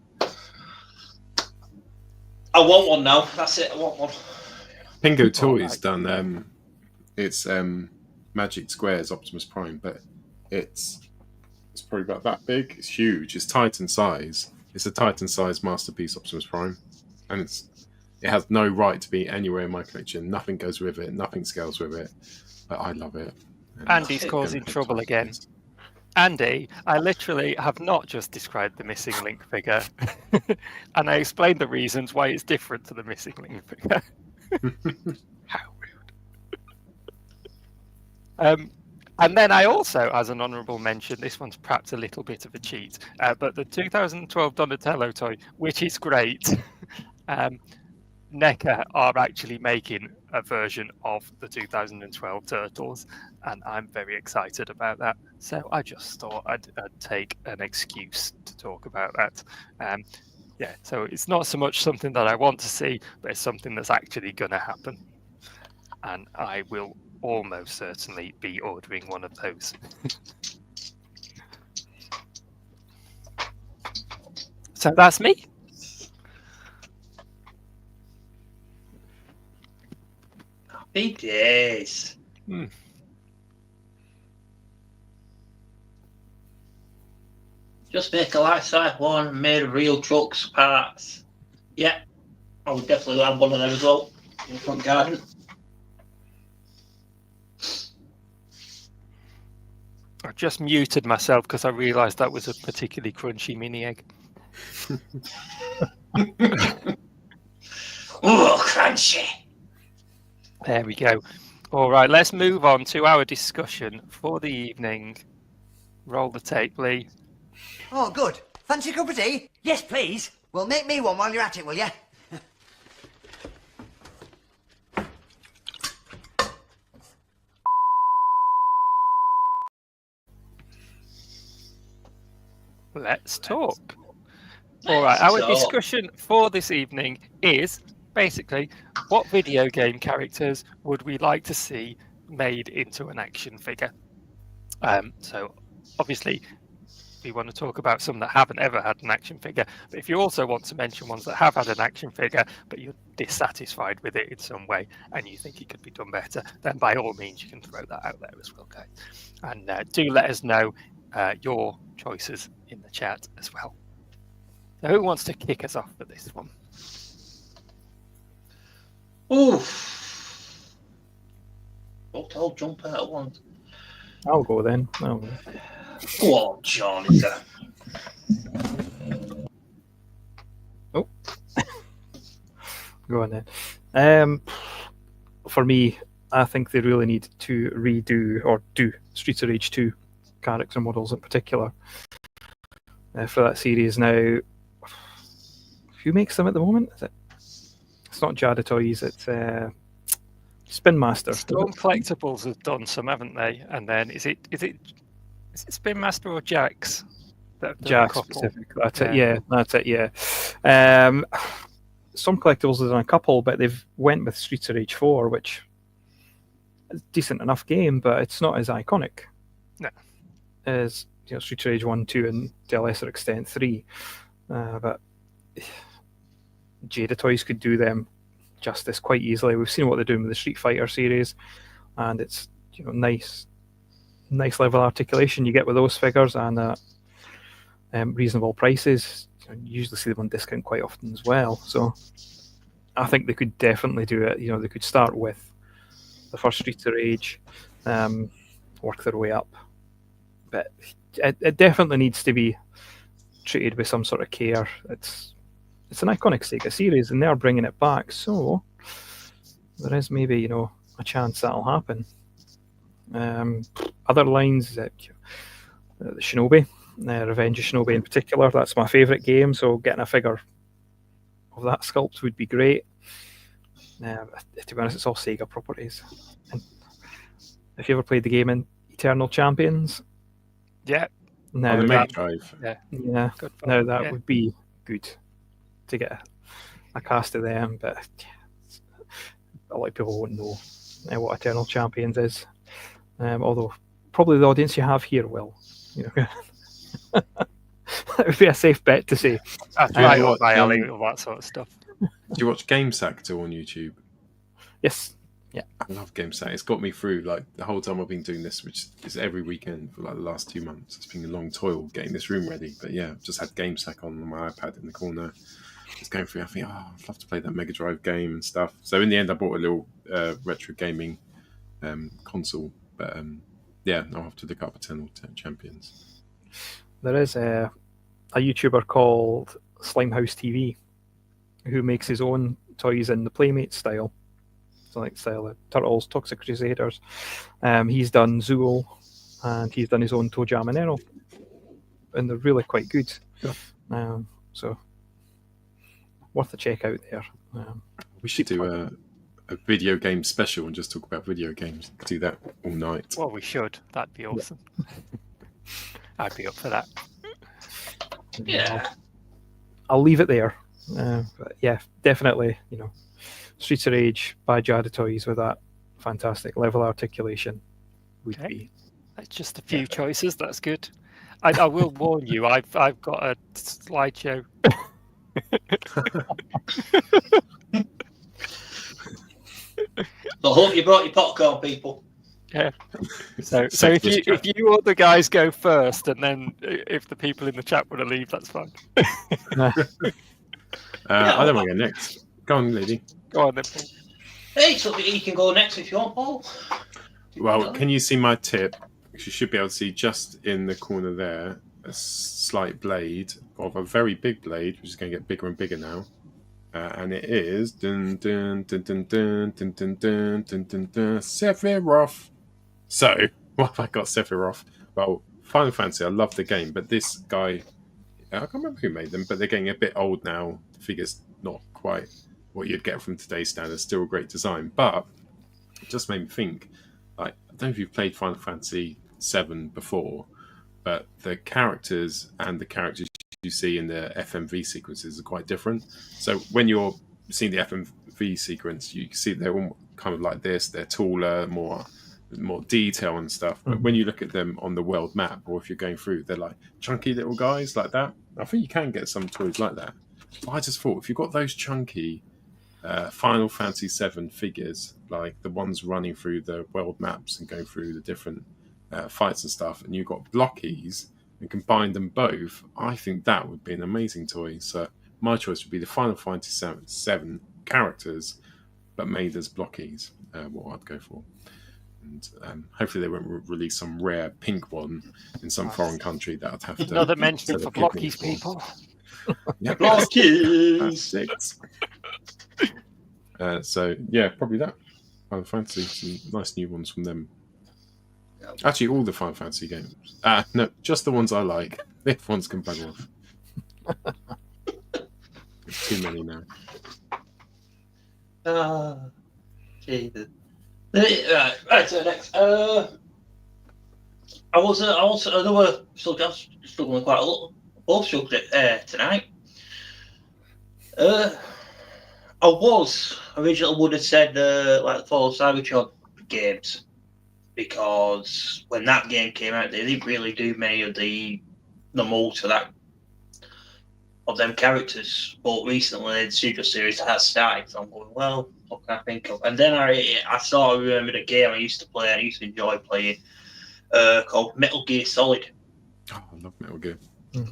I want one now. That's it. I want one. Pingo Toys done. It's Magic Squares Optimus Prime, but it's probably about that big. It's huge. It's Titan size. It's a Titan size masterpiece Optimus Prime, and it has no right to be anywhere in my collection. Nothing goes with it. Nothing scales with it. But I love it. And Andy's causing trouble again. Andy, I literally have not just described the Missing Link figure, and I explained the reasons why it's different to the Missing Link figure. How rude. And then I also, as an honourable mention, this one's perhaps a little bit of a cheat, but the 2012 Donatello toy, which is great, NECA are actually making a version of the 2012 Turtles, and I'm very excited about that. So I just thought I'd take an excuse to talk about that. Yeah, so it's not so much something that I want to see, but it's something that's actually going to happen. And I will almost certainly be ordering one of those. So that's me. Happy days. Just make a life-size one made of real trucks parts. Yeah, I would definitely have one of them as well in the front garden. I just muted myself because I realised that was a particularly crunchy mini egg. Oh, crunchy! There we go. All right, let's move on to our discussion for the evening. Roll the tape, Lee. Oh, good. Fancy a cup of tea? Yes, please. Well, make me one while you're at it, will you? Let's talk. All right, our discussion for this evening is basically what video game characters would we like to see made into an action figure? So obviously we want to talk about some that haven't ever had an action figure. But if you also want to mention ones that have had an action figure, but you're dissatisfied with it in some way and you think it could be done better, then by all means you can throw that out there as well, guys. And do let us know your choices in the chat as well. So who wants to kick us off for this one? Oof. I'll jump out at once. I'll go then. I'll go. Go on, John. Is that... Oh. Go on then. For me, I think they really need to redo or do Streets of Rage 2 character models in particular for that series. Now, who makes them at the moment? Is it? It's not Jada Toys. It's Spin Master. Storm Collectibles have done some, haven't they? And then is it Spin Master or Jax? Jax specific. That's it. Yeah, that's it. Yeah. Some collectibles have done a couple, but they've went with Streets of Rage 4, which is a decent enough game, but it's not as iconic as Streets of Rage 1, 2, and to a lesser extent 3. But Jada Toys could do them justice quite easily. We've seen what they're doing with the Street Fighter series, and it's nice level of articulation you get with those figures, and reasonable prices. You usually see them on discount quite often as well. So I think they could definitely do it. They could start with the first Streets of Rage, work their way up, but it definitely needs to be treated with some sort of care. It's an iconic Sega series, and they're bringing it back, so there is maybe a chance that'll happen. Other lines, the Shinobi, Revenge of Shinobi in particular, that's my favourite game, so getting a figure of that sculpt would be great. To be honest, it's all Sega properties. And if you ever played the game in Eternal Champions, yeah, on the Mega Drive, yeah, now that would be good to get a cast of them, but a lot of people won't know what Eternal Champions is. Although probably the audience you have here will. That would be a safe bet to say. That's right up my alley, all that sort of stuff. Do you watch GameSack at all on YouTube? Yes. Yeah. I love GameSack. It's got me through the whole time I've been doing this, which is every weekend for the last 2 months. It's been a long toil getting this room ready. But yeah, I've just had GameSack on my iPad in the corner. Just going through, I think, I'd love to play that Mega Drive game and stuff. So in the end, I bought a little retro gaming console. But yeah, I'll have to look up Eternal Champions. There is a YouTuber called Slimehouse TV who makes his own toys in the Playmate style. So like style of Turtles, Toxic Crusaders. He's done Zool, and he's done his own Toe Jam and Earl. And they're really quite good. So worth a check out there. We should do a video game special and just talk about video games. Do that all night. Well, we should. That'd be awesome. I'd be up for that. Yeah. I'll leave it there. But yeah, definitely, Streets of Rage by Jada Toys with that fantastic level articulation would be. That's just a few choices. That's good. I will warn you. I've got a slideshow. I hope you brought your popcorn, people. Yeah. So if you or the guys go first, and then if the people in the chat want to leave, that's fine. I don't want to go next. Go on, lady. Go on then, Paul. Hey, so you can go next if you want, Paul. Well, can you see my tip? You should be able to see just in the corner there a slight blade of a very big blade, which is going to get bigger and bigger now. And it is dun dun dun dun dun dun dun dun dun dun dun Sephiroth. So, what have I got Sephiroth? Well, Final Fantasy, I love the game, but this guy, I can't remember who made them, but they're getting a bit old now. The figure's not quite what you'd get from today's standards. Still a great design, but it just made me think. I don't know if you've played Final Fantasy VII before, but the characters and the characters you see in the FMV sequences are quite different. So when you're seeing the FMV sequence, you can see they're all kind of like this. They're taller, more more detail and stuff. But when you look at them on the world map, or if you're going through, they're like chunky little guys like that. I think you can get some toys like that. But I just thought if you've got those chunky Final Fantasy VII figures, like the ones running through the world maps and going through the different fights and stuff, and you've got blockies and combine them both, I think that would be an amazing toy. So my choice would be the Final Fantasy VII characters, but made as blockies. What I'd go for. And hopefully they won't release some rare pink one in some foreign country that I'd have to... Another mention for blockies, people. Yeah, Blockies! 6. So, yeah, probably that. Final Fantasy, some nice new ones from them. Actually, all the Final Fantasy games. No, just the ones I like. The other ones can bug off. There's too many now. Jesus. Right, so next. I was another subject I was struggling quite a lot. Both subjects tonight. I was originally would have said like the Fall of Cybertron games, because when that game came out, they didn't really do many of the molds for that of them characters. But recently, the Studio Series has started, so I'm going, well, what can I think of? And then I sort of remembered a game I used to play, and I used to enjoy playing, called Metal Gear Solid. Oh, I love Metal Gear.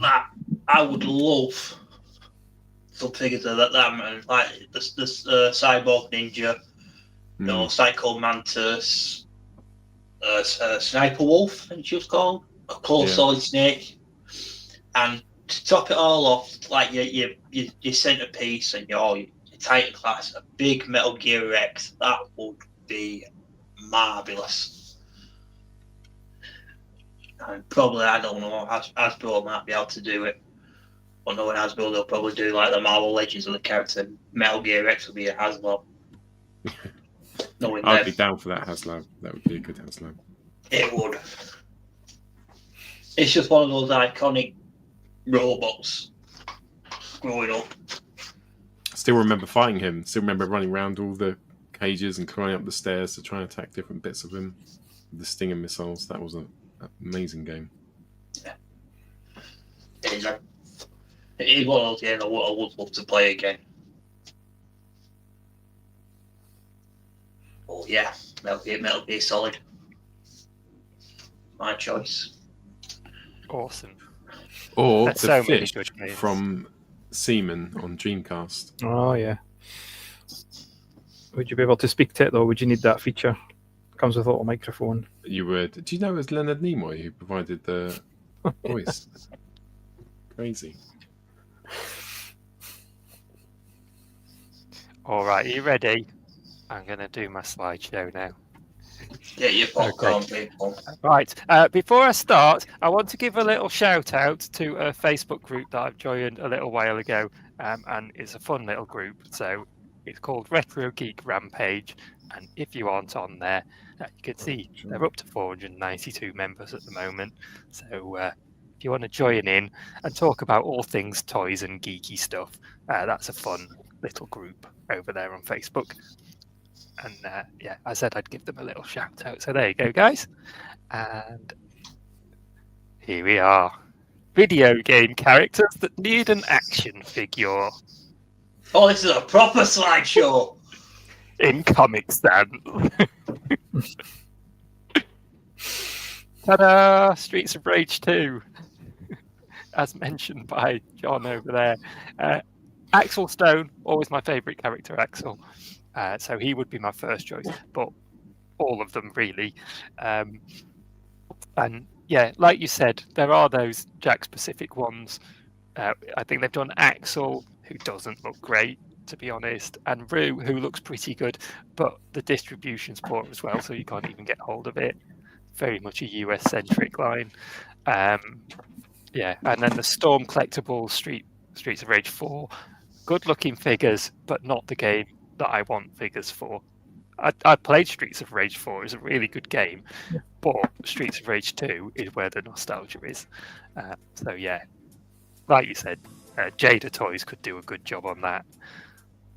That I would love some figures of that man, like this Cyborg Ninja, you know, Psycho Mantis, Sniper Wolf, I think she was called, a Close Solid Snake, and to top it all off, like your centerpiece and your Titan class, a big Metal Gear Rex, that would be marvelous. And probably, I don't know, Hasbro might be able to do it. But knowing Hasbro, they'll probably do like the Marvel Legends of the character. Metal Gear Rex will be a Hasbro. I'd be down for that HasLab. That would be a good HasLab. It would. It's just one of those iconic robots growing up. I still remember fighting him. Still remember running around all the cages and climbing up the stairs to try and attack different bits of him. The Stinger missiles. That was an amazing game. Yeah. It is one of those games I would love to play again. Oh yeah, Metal Gear Solid. My choice. Awesome. Or That's the so many fish good games. from Seaman on Dreamcast. Oh, yeah. Would you be able to speak to it, though? Would you need that feature? Comes with a little microphone. You would. Do you know it was Leonard Nimoy who provided the voice? Crazy. All right, are you ready? I'm going to do my slideshow now. Get your popcorn, people. Right. Before I start, I want to give a little shout out to a Facebook group that I've joined a little while ago, and it's a fun little group. So it's called Retro Geek Rampage, and if you aren't on there, you can see they're up to 492 members at the moment. So if you want to join in and talk about all things toys and geeky stuff, that's a fun little group over there on Facebook. And yeah, I said I'd give them a little shout out. So there you go, guys. And here we are. Video game characters that need an action figure. Oh, this is a proper slideshow. In Comic Stand. Ta-da! Streets of Rage 2. As mentioned by John over there. Axel Stone, always my favourite character, Axel. So he would be my first choice, but all of them really. And yeah, like you said, there are those Jack-specific ones. I think they've done Axel, who doesn't look great, to be honest, and Rue, who looks pretty good, but the distribution's poor as well, so you can't even get hold of it. Very much a US-centric line. Yeah, and then the Storm Collectibles Streets of Rage 4. Good-looking figures, but not the game that I want figures for. I played Streets of Rage 4. It's a really good game, but Streets of Rage 2 is where the nostalgia is. So yeah, like you said, Jada Toys could do a good job on that,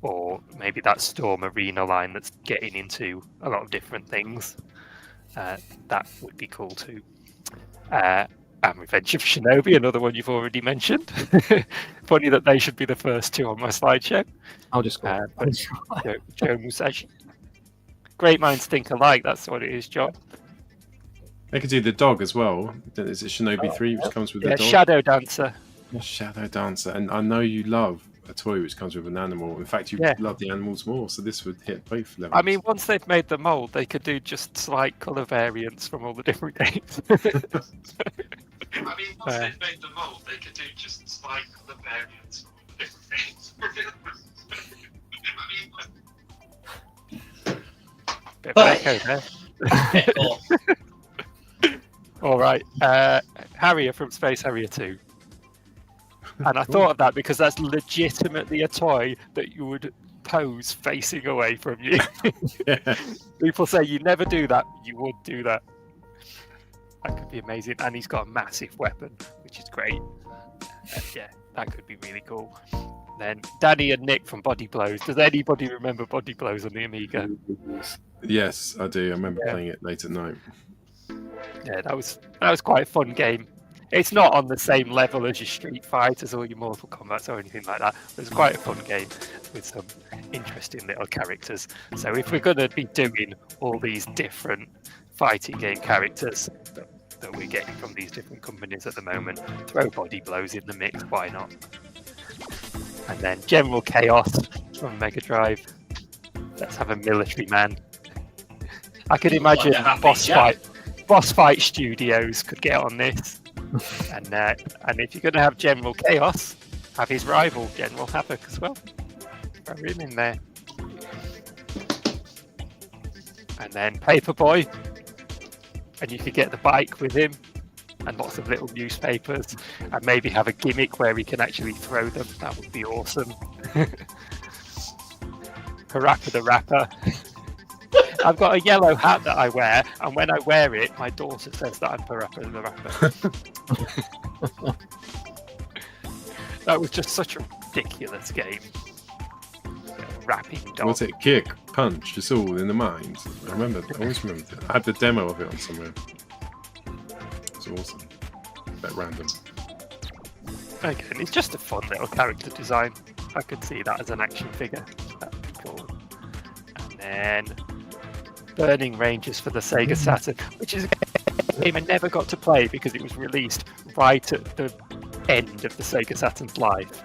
or maybe that Storm Arena line that's getting into a lot of different things. That would be cool too. And Revenge of Shinobi, another one you've already mentioned. Funny that they should be the first two on my slideshow. I'll just go. But Joe Musashi. Great minds think alike, that's what it is, John. They could do the dog as well. Is it Shinobi 3 which comes with the dog? Shadow Dancer. Shadow Dancer. And I know you love a toy which comes with an animal. In fact, you love the animals more, so this would hit both levels. I mean, once they've made the mold, they could do just slight colour variants from all the different games. Once they've made the mold, they could do just slight colour variants from all the different games. Bit of echo there. All right, Harrier from Space Harrier 2. And I thought of that because that's legitimately a toy that you would pose facing away from you. People say you never do that. You would do that. That could be amazing. And he's got a massive weapon, which is great. Yeah, that could be really cool. Then Danny and Nick from Body Blows. Does anybody remember Body Blows on the Amiga? Yes, I do. I remember playing it late at night. Yeah, that was quite a fun game. It's not on the same level as your Street Fighters or your Mortal Kombat or anything like that. It was quite a fun game with some interesting little characters. So if we're going to be doing all these different fighting game characters that we're getting from these different companies at the moment, throw Body Blows in the mix, why not? And then General Chaos from Mega Drive. Let's have a military man. I could imagine Boss Fight Studios could get on this. And if you're going to have General Chaos, have his rival General Havoc as well. Throw him in there. And then Paperboy, and you could get the bike with him, and lots of little newspapers, and maybe have a gimmick where he can actually throw them. That would be awesome. Parappa the Rapper. I've got a yellow hat that I wear, and when I wear it, my daughter says that I'm Parappa the Rapper. That was just such a ridiculous game. Rapping dog. Was it kick, punch? It's all in the mind. I always remember it. I had the demo of it on somewhere. It's awesome. A bit random. Again, it's just a fun little character design. I could see that as an action figure. That'd be cool. And then Burning Rangers for the Sega Saturn, which is a game I never got to play because it was released right at the end of the Sega Saturn's life,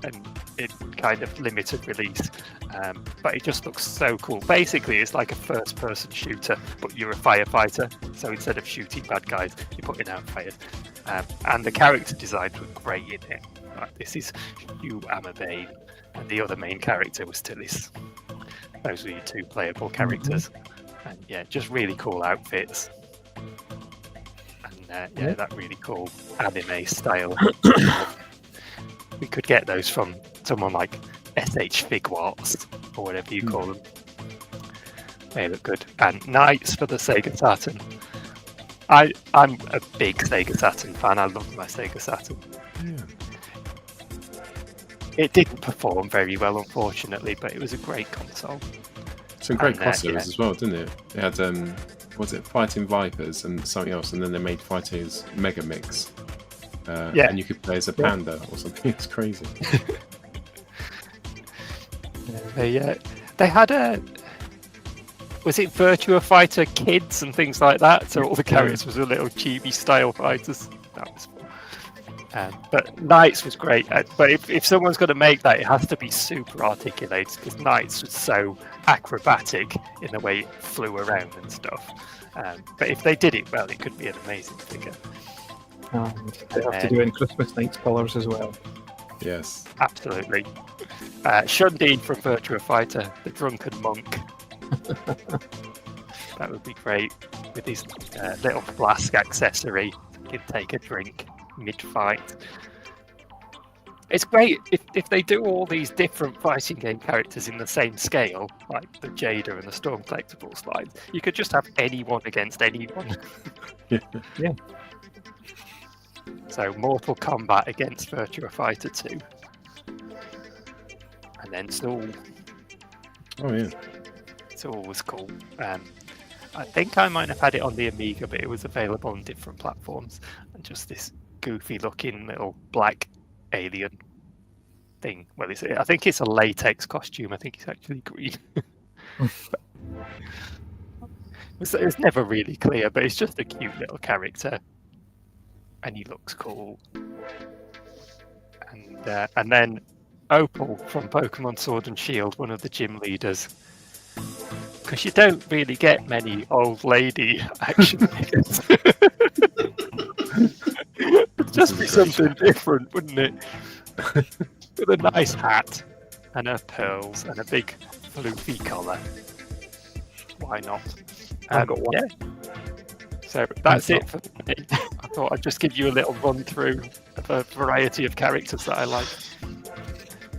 and it kind of limited release. But it just looks so cool. Basically, it's like a first-person shooter, but you're a firefighter. So instead of shooting bad guys, you're putting out fires. And the character designs were great in it. Like, this is Hugh Amabane, and the other main character was Tillis. Those were your two playable characters, and yeah, just really cool outfits, and that really cool anime style. We could get those from someone like SH Figuarts or whatever you call them. They look good. And Knights for the Sega Saturn. I'm a big Sega Saturn fan. I love my Sega Saturn. Yeah. It didn't perform very well, unfortunately, but it was a great console. Some great crossovers as well, didn't it? It had, was it Fighting Vipers and something else, and then they made Fighting's Mega Mix. And you could play as a panda or something. It's crazy. They had a... Was it Virtua Fighter Kids and things like that? So all the characters were little chibi style fighters. That was fun. But Knights was great. But if someone's going to make that, it has to be super articulated, because Knights was so acrobatic in the way it flew around and stuff. But if they did it well, it could be an amazing figure. They have to do it in Christmas Knights colours as well. Yes. Absolutely. Shundeen from Virtua Fighter, the drunken monk. That would be great, with his little flask accessory. You can take a drink mid-fight. It's great if they do all these different fighting game characters in the same scale, like the Jada and the Storm Collectibles lines. You could just have anyone against anyone. Yeah. So Mortal Kombat against Virtua Fighter 2. And then Soul. Oh, yeah. Soul was cool. I think I might have had it on the Amiga, but it was available on different platforms. And just this goofy-looking little black alien thing. Well, I think it's a latex costume. I think it's actually green. It's never really clear, but it's just a cute little character, and he looks cool. And then Opal from Pokemon Sword and Shield, one of the gym leaders. Because you don't really get many old lady action figures. It'd just be something different, wouldn't it? With a nice hat and her pearls and a big floofy collar. Why not? I've got one. Yeah. So that's it for me. I thought I'd just give you a little run through of a variety of characters that I like.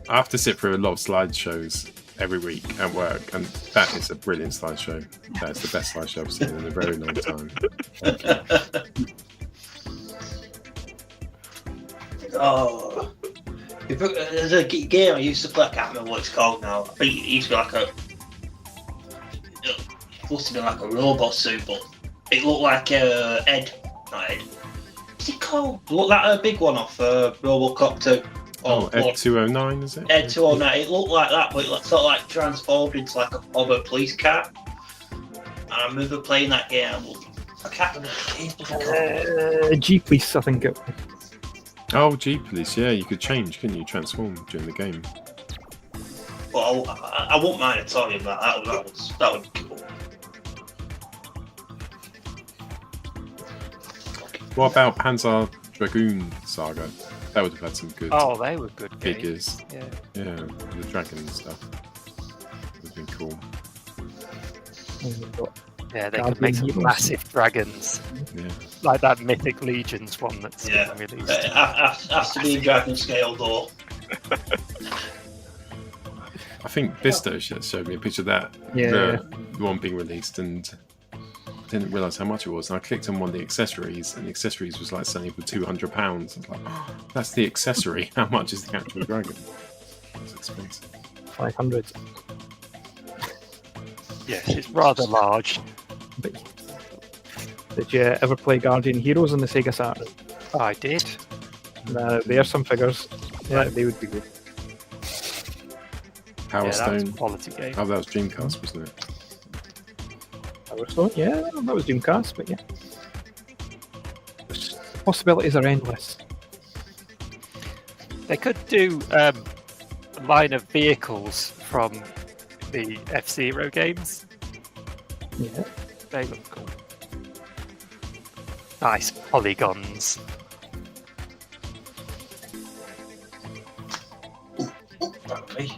I have to sit through a lot of slideshows every week at work, and that is a brilliant slideshow. That is the best slideshow I've seen in a very long time. Oh, there's a game I used to play. I can't remember what it's called now. I think it used to be like it must have been like a robot suit, but it looked like Ed, not Ed. What's it called? Look, that big one off RoboCop 2. Oh, Ed 209, is it? Ed 209. It looked like that, but it sort of like transformed into like a police car. And I remember playing that game. I can't remember the game. What's it called? G-Police, I think it. Oh, G-Police, yeah, you could change, couldn't you? Transform during the game. Well, I wouldn't mind telling you about that. That would be cool. What about Panzer Dragoon Saga? That would have had some good Oh, they were good figures. games. Yeah, the dragon and stuff. Would have been cool. Yeah, they could make some Guardian massive dragons. Yeah. Like that Mythic Legions one that's Yeah. been released. It has to be in dragon scale though. I think Bisto showed me a picture of that, Yeah. the one being released, and I didn't realise how much it was. And I clicked on one of the accessories, and the accessories was like selling for £200. I was like, oh, that's the accessory. How much is the actual dragon? It's expensive. 500. Yes, it's rather large. But did you ever play Guardian Heroes on the Sega Saturn? I did. There are some figures. Yeah, they would be good. Power Yeah, that was a Stone. quality game. Oh, that was Dreamcast, wasn't it? Power Stone, yeah, that was Dreamcast, but yeah. Possibilities are endless. They could do a line of vehicles from the F-Zero games. Yeah. They look cool. Nice polygons. Probably.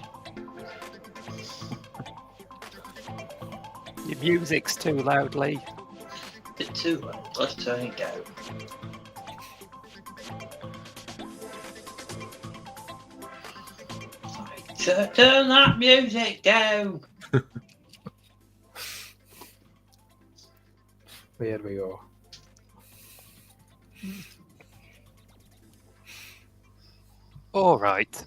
Your music's too loud, Lee. Bit too loud. Let's turn it down. Turn that music down. There we go. All right.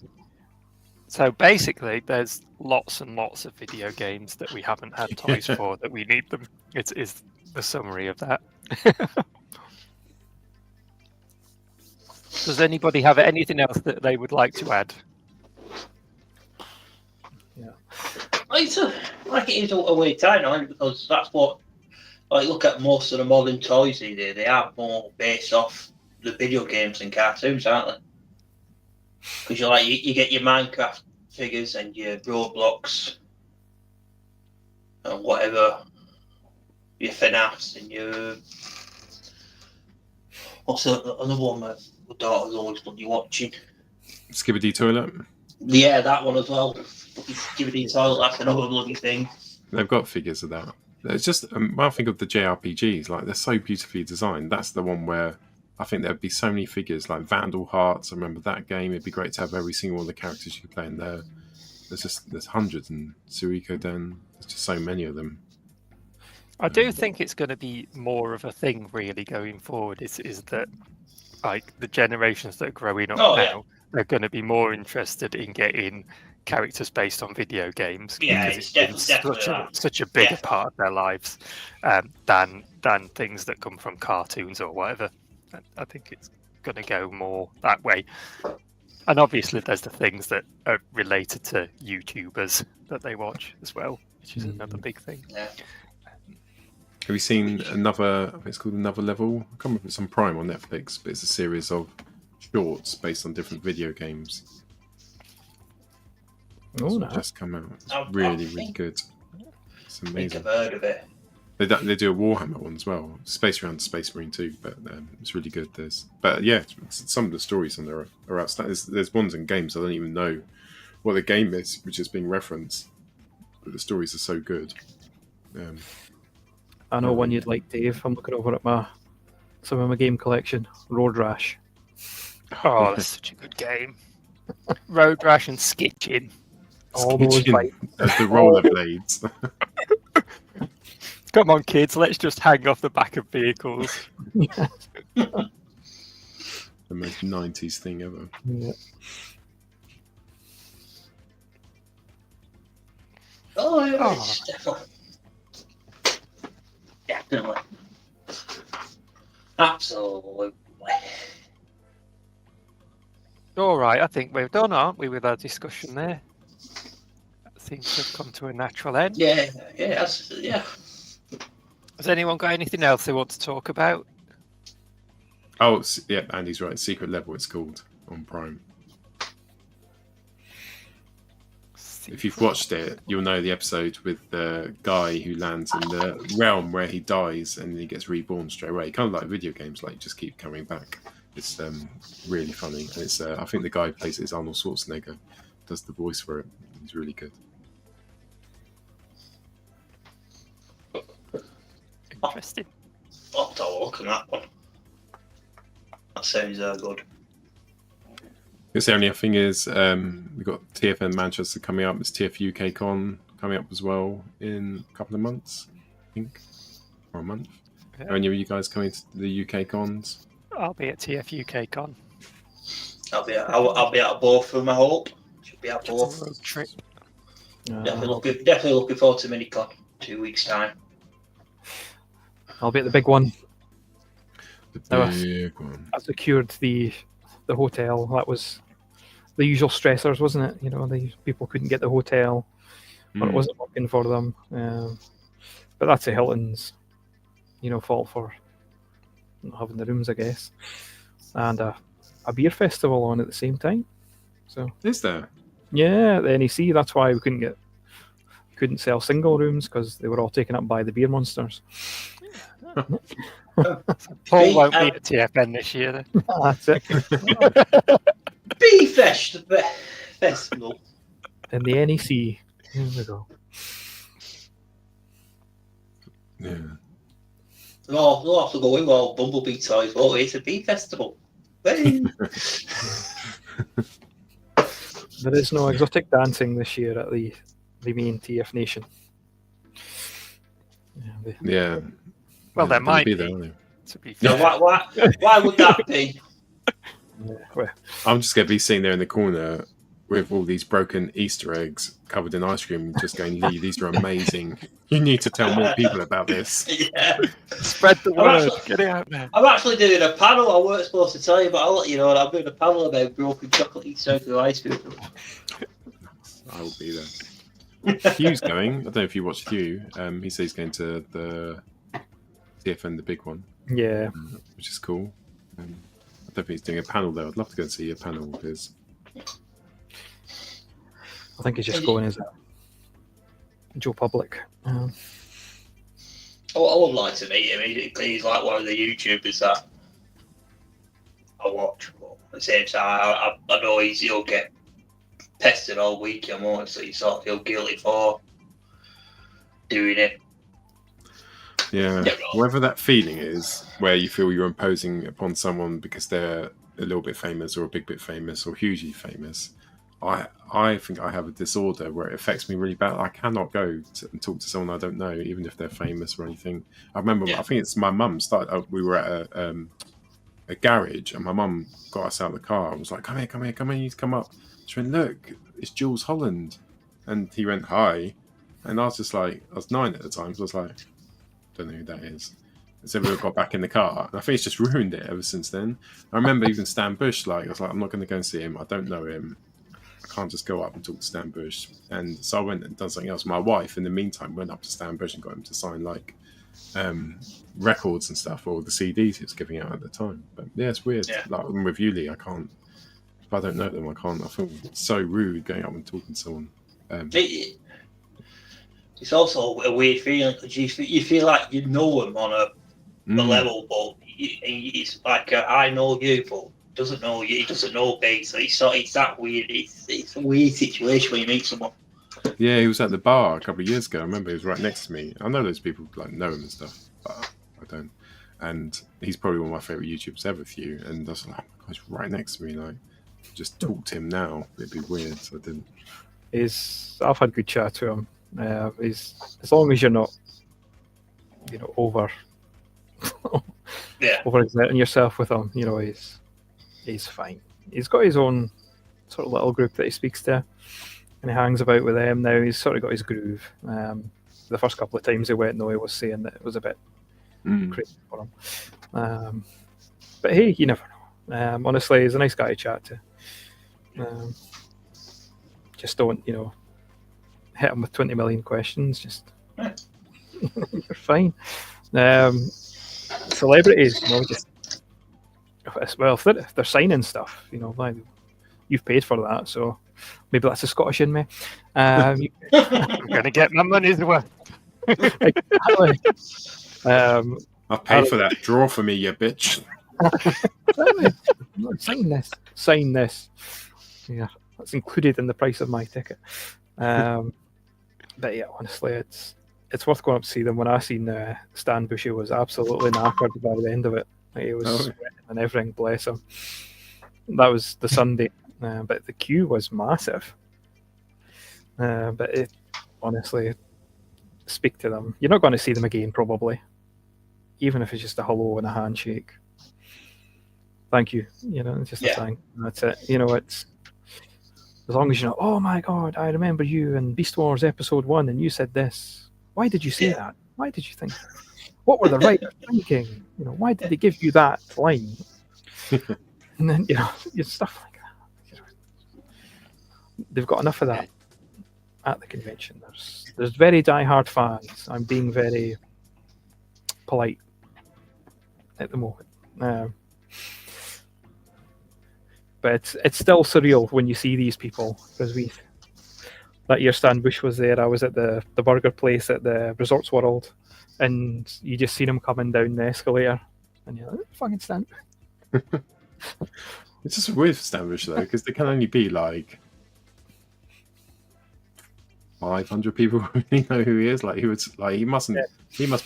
So basically, there's lots and lots of video games that we haven't had toys for that we need them. It is the summary of that. Does anybody have anything else that they would like to add? Like it is a weird time now, because that's what, like, look at most of the modern toys they are more based off the video games and cartoons, aren't they? Because you get your Minecraft figures and your Roblox and whatever, your FNAFs and your what's the other one my daughter's always bloody watching? Skibidi Toilet. Yeah, that one as well. Skibidi Toilet, that's another bloody thing. They've got figures of that. It's just when I think of the JRPGs, like they're so beautifully designed. That's the one where I think there'd be so many figures, like Vandal Hearts. I remember that game. It'd be great to have every single one of the characters you could play in there. There's hundreds, and Suikoden. There's just so many of them. I do think it's going to be more of a thing, really, going forward. Is that like the generations that are growing up Oh, now? yeah. They're going to be more interested in getting characters based on video games Yeah, because it's it's been definitely that. such a bigger Yeah. part of their lives than things that come from cartoons or whatever. I think it's going to go more that way. And obviously, there's the things that are related to YouTubers that they watch as well, which is another big thing. Yeah. Have you seen another? I think it's called Another Level. I can't remember if it's on Prime or Netflix, but it's a series of shorts based on different video games. Oh, It's no. just come out. It's I really think- good. It's I think amazing. I've heard of it. They do a Warhammer one as well. Space Around Space Marine 2, but it's really good. But yeah, some of the stories on there are outstanding. There's ones in games I don't even know what the game is, which is being referenced, but the stories are so good. I know one you'd like, Dave. I'm looking over at some of my game collection. Road Rash. Oh, that's such a good game. Road Rash and Skitchin. All those Skitchin like as the rollerblades. Come on, kids, let's just hang off the back of vehicles. The most 90s thing ever. yeah. Oh, yeah, Oh. it's definitely. Absolutely. All right, I think we're done, aren't we, with our discussion there? That seems to have come to a natural end. Yeah. Has anyone got anything else they want to talk about? Oh, yeah, Andy's right. Secret Level, it's called on Prime. If you've watched it, you'll know the episode with the guy who lands in the realm where he dies and he gets reborn straight away. Kind of like video games, like you just keep coming back. It's really funny. And it's I think the guy who plays it is Arnold Schwarzenegger, does the voice for it. He's really good. Interesting. I'll have to have a look at that one. That sounds good. The only other thing is we've got TFN Manchester coming up. It's TF UK Con coming up as well in a couple of months, I think, or a month. Yeah. Are any of you guys coming to the UK Cons? I'll be at TF UK Con. I'll be at both of them, I hope. Should be at both. Road trip. Definitely looking forward to Minicon. 2 weeks time. I'll be at the big one. The Oh, big one. I secured the hotel. That was the usual stressors, wasn't it? You know, the people couldn't get the hotel, or it wasn't working for them. But that's the Hilton's, fault for not having the rooms, I guess. And a beer festival on at the same time. So Is there? yeah, the NEC. That's why we couldn't sell single rooms because they were all taken up by the beer monsters. Paul won't be at TFN this year then. That's it. Festival. And the NEC. Here we go. Yeah. We'll have to go with all Bumblebee toys. Oh, it's a bee festival. Hey. There is no exotic dancing this year at the main TF Nation. Yeah. Well, there they'll might be be. there, aren't they? To be No, fair. why would that be? Well, I'm just going to be sitting there in the corner with all these broken Easter eggs covered in ice cream, just going, Lee, these are amazing. You need to tell more people about this. Yeah. Spread the I'm word. actually- Get it out there. I'm actually doing a panel. I weren't supposed to tell you, but I'll let you know. I'm doing a panel about broken chocolate Easter eggs with ice cream. I will be there. Hugh's going. I don't know if you watched Hugh. He says he's going to the TFN, the big one, yeah. which is cool. I don't think he's doing a panel there. I'd love to go and see a panel of his. I think he's just going as a Joe Public. I would like to meet him. He's like one of the YouTubers that I watch. But at the same time, I know he'll get pestered all weekend, won't he? So you sort of feel guilty for doing it. Yeah, Yeah. whatever that feeling is, where you feel you're imposing upon someone because they're a little bit famous or a big bit famous or hugely famous. I think I have a disorder where it affects me really bad. I cannot go and talk to someone I don't know, even if they're famous or anything. I remember, Yeah. I think it's my mum started. We were at a garage, and my mum got us out of the car and was like, "Come here, come here, come here, you need to come up." She went, "Look, it's Jules Holland," and he went, "Hi," and I was just like, I was 9 at the time, so I was like, "Don't know who that is." And so we got back in the car, and I think it's just ruined it ever since then. I remember even Stan Bush, like I was like, "I'm not going to go and see him. I don't know him. I can't just go up and talk to Stan Bush." And so I went and done something else. My wife, in the meantime, went up to Stan Bush and got him to sign like records and stuff, or the CDs he was giving out at the time. But yeah, it's weird. Yeah. Like I'm with you, Lee, I can't. If I don't know them, I can't. I feel so rude going up and talking to someone. It's also a weird feeling because you feel like you know them on a level, but it's like I know you, but doesn't know you. He doesn't know me. So it's that weird. It's a weird situation when you meet someone. Yeah, he was at the bar a couple of years ago. I remember he was right next to me. I know those people like know him and stuff, but I don't. And he's probably one of my favorite YouTubers ever for you. And I was like, oh my gosh, right next to me, like, just talk to him now. It'd be weird. So I didn't. I've had good chat to him. He's, as long as you're not, over exerting yourself with him, he's fine. He's got his own sort of little group that he speaks to, and he hangs about with them now. He's sort of got his groove. The first couple of times he went, he was saying that it was a bit crazy for him. But hey, you never know. Honestly, he's a nice guy to chat to. Just don't, hit him with 20 million questions. Just you're fine. Celebrities, just if they're signing stuff, like, you've paid for that, so maybe that's the Scottish in me. I'm gonna get my money's worth. Exactly. I've paid for that. Draw for me, you bitch. Sign this. Yeah, that's included in the price of my ticket. But yeah, honestly, it's worth going up to see them. When I seen Stan Bush, he was absolutely knackered by the end of it. Like, he was sweating and everything, bless him. That was the Sunday, but the queue was massive. But honestly, speak to them. You're not going to see them again, probably, even if it's just a hello and a handshake. Thank you. Just a thank. That's it. It's as long as oh my God, I remember you in Beast Wars episode 1, and you said this. Why did you say that? Why did you think that? What were the writers thinking? Why did they give you that line? And then stuff like that. They've got enough of that at the convention. There's very diehard fans. I'm being very polite at the moment. But it's still surreal when you see these people, because that year Stan Bush was there. I was at the burger place at the Resorts World, and you just seen him coming down the escalator, and you're like, fucking Stan. It's just weird for Stan Bush though, because there can only be like 500 people who really know who he is. Like he must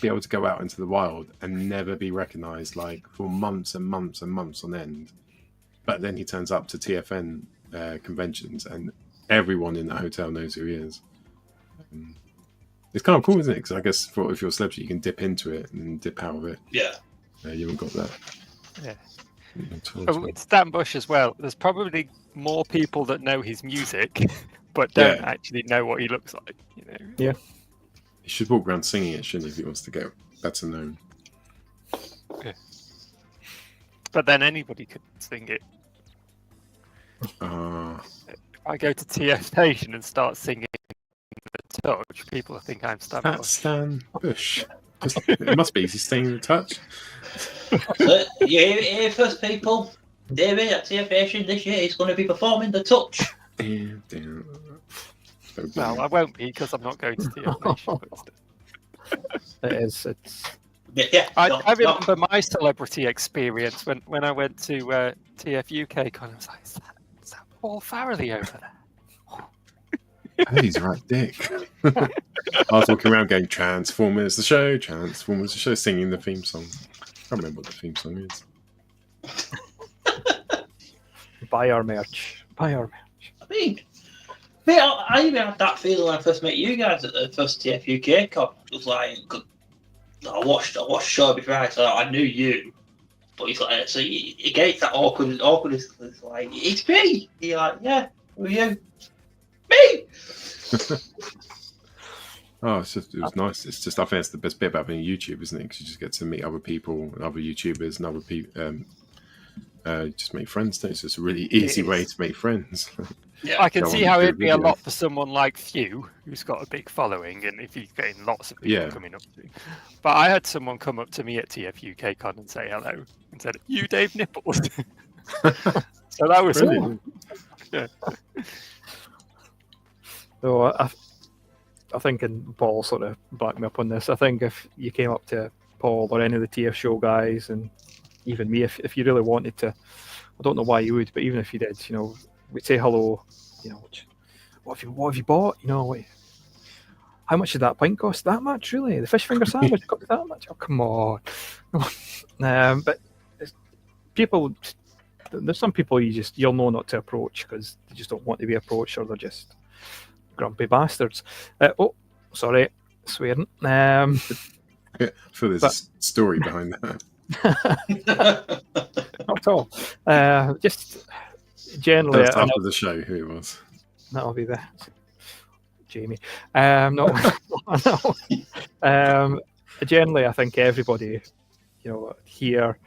be able to go out into the wild and never be recognised, like, for months and months and months on end. But then he turns up to TFN conventions, and everyone in the hotel knows who he is. It's kind of cool, isn't it? Because I guess if you're a celebrity, you can dip into it and dip out of it. Yeah. You haven't got that. Yeah. With Stan Bush as well, there's probably more people that know his music, but don't actually know what he looks like. Yeah. He should walk around singing it, shouldn't he, if he wants to get better known. Yeah. But then anybody could sing it. If I go to TF Station and start singing The Touch, people will think I'm Stan That's Bush. Stan Bush. It must be. Is he staying The Touch? So, you first, people. David at TF Station this year is going to be performing The Touch. Well, I won't be, because I'm not going to TF Station. But It's I remember my celebrity experience when I went to TF UK. Con, I was like, is that Paul Farrelly over there? Oh, he's a right dick. I was walking around going, Transformers the show, singing the theme song. I can't remember what the theme song is. Buy our merch. I even had that feeling when I first met you guys at the first TF UK Con. It was like, I watched the show before, so I knew you, But he's like, so you get that awkwardness. It's like, it's me. You're like, yeah, who are you? Me. Oh, it was nice. It's just, I think it's the best bit about being a YouTuber, isn't it? Because you just get to meet other people, other YouTubers, and other people. Just make friends. Don't you? It's just a really easy way to make friends. Yeah. I can Go see on, how do a it'd be a video. lot for someone like Few, who's got a big following, and if he's getting lots of people Yeah. coming up to him. But I had someone come up to me at TFUK Con and say hello and said, "You Dave Nipples." So that was Brilliant. Yeah. So I think, and Paul sort of backed me up on this, I think if you came up to Paul or any of the TF show guys, and even me, if you really wanted to, I don't know why you would, but even if you did, you know, we'd say hello, you know, what have you bought? You know, how much did that pint cost? That much, really? The fish finger sandwich cost that much? Oh, come on. But people, there's some people you'll know not to approach because they just don't want to be approached, or they're just grumpy bastards. Oh, sorry, swearing. So there's a story behind that. Not at all. Just generally, That's after the show, who it was. that'll be the Jamie. No. Generally, I think everybody, you know, here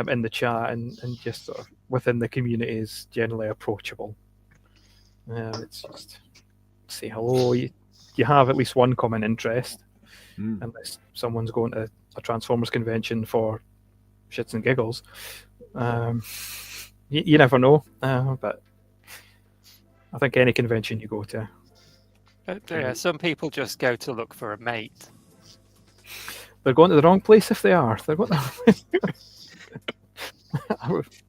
in the chat and just sort of within the community is generally approachable. It's just say hello. You have at least one common interest, unless someone's going to a Transformers convention for shits and giggles. You never know, but I think any convention you go to. Yeah, some people just go to look for a mate. They're going to the wrong place if they are. They're going to... I've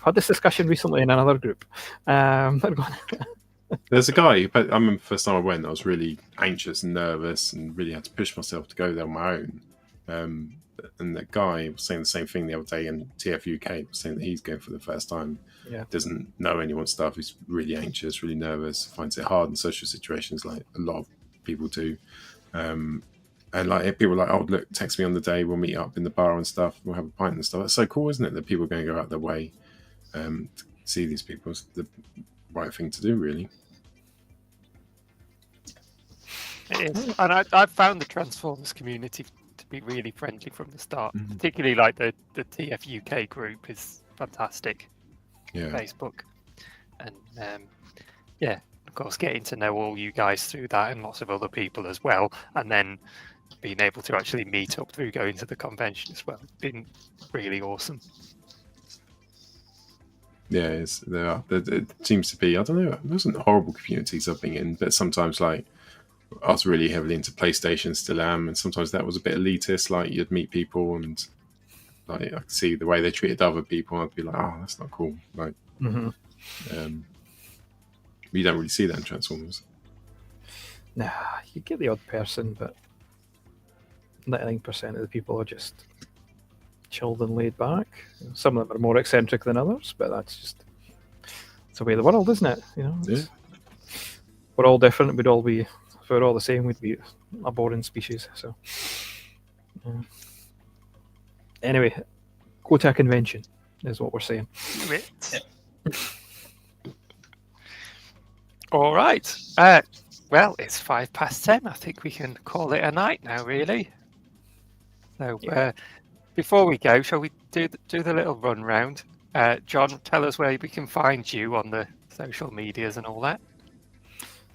had this discussion recently in another group. They're going... There's a guy, but I remember the first time I went, I was really anxious and nervous and really had to push myself to go there on my own. And that guy was saying the same thing the other day in TFUK, saying that he's going for the first time. Yeah. Doesn't know anyone's stuff. He's really anxious, really nervous, finds it hard in social situations like a lot of people do. And like people are like, oh, look, text me on the day, we'll meet up in the bar and stuff, we'll have a pint and stuff. That's so cool, isn't it? That people are going to go out their way to see these people. It's the right thing to do, really. It is. And I've found the Transformers community to be really friendly from the start. Particularly like the TFUK group is fantastic. Yeah. Facebook. And yeah, of course, getting to know all you guys through that and lots of other people as well. And then being able to actually meet up through going to the convention as well. It's been really awesome. Yeah, it seems to be, I don't know, it wasn't horrible communities I've been in, but sometimes like I was really heavily into PlayStation, still am, and sometimes that was a bit elitist, like you'd meet people and like I could see the way they treated other people and I'd be like, oh, that's not cool. Like you don't really see that in Transformers. Nah, you get the odd person, but 99% of the people are just chilled and laid back. Some of them are more eccentric than others, but it's the way of the world, isn't it? You know, Yeah. We're all different. We'd all be, if we were all the same, we'd be a boring species. So, anyway, go to a convention is what we're saying. All right. Well, it's 10:05. I think we can call it a night now, really. So, before we go, shall we do the little run round? John, tell us where we can find you on the social medias and all that.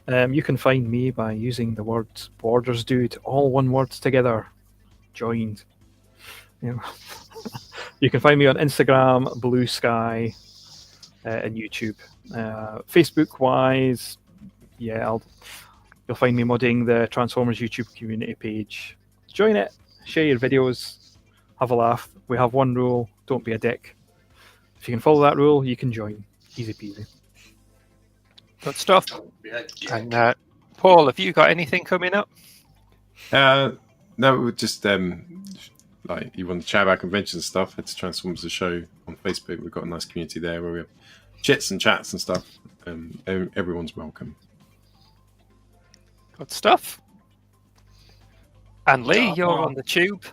You can find me by using the words Borders Dude, all one words together, joined. You know. You can find me on Instagram, Blue Sky, and YouTube. Facebook-wise, you'll find me modding the Transformers YouTube community page. Join it, share your videos, have a laugh. We have one rule, don't be a dick. If you can follow that rule, you can join. Easy peasy. Good stuff. And Paul, have you got anything coming up? No, just like you want to chat about convention stuff, head to Transformers the Show on Facebook. We've got a nice community there where we have chits and chats and stuff. Everyone's welcome. Good stuff. And Lee, you're on the tube.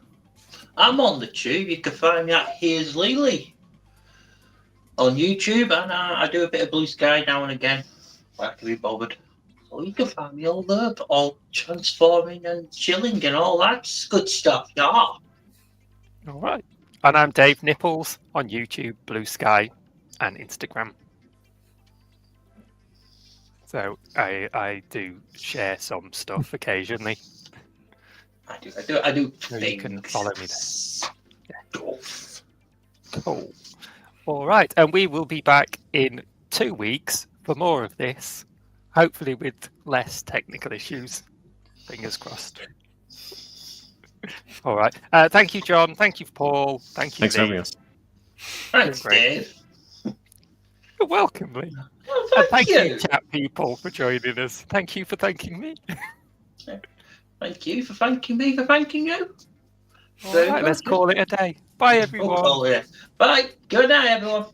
I'm on the tube. You can find me at Here's Lily on YouTube, and I do a bit of Blue Sky now and again. I can be bothered. So you can find me all there, all transforming and chilling and all that good stuff. Yeah. All right. And I'm Dave Nipples on YouTube, Blue Sky, and Instagram. So I do share some stuff occasionally. I do So you things. can follow me there. Cool. All right, and we will be back in 2 weeks for more of this, hopefully with less technical issues. Fingers crossed. All right. Thank you, John. Thank you, Paul. Thank you, Thanks for Lee. having us. Thanks, Great. Dave. You're welcome, Lee. Oh, And thank thank you, you. chat people, for joining us. Thank you for thanking me. Thank you for thanking me for thanking you. All right, let's call it a day. Bye, everyone. Bye. Good night, everyone.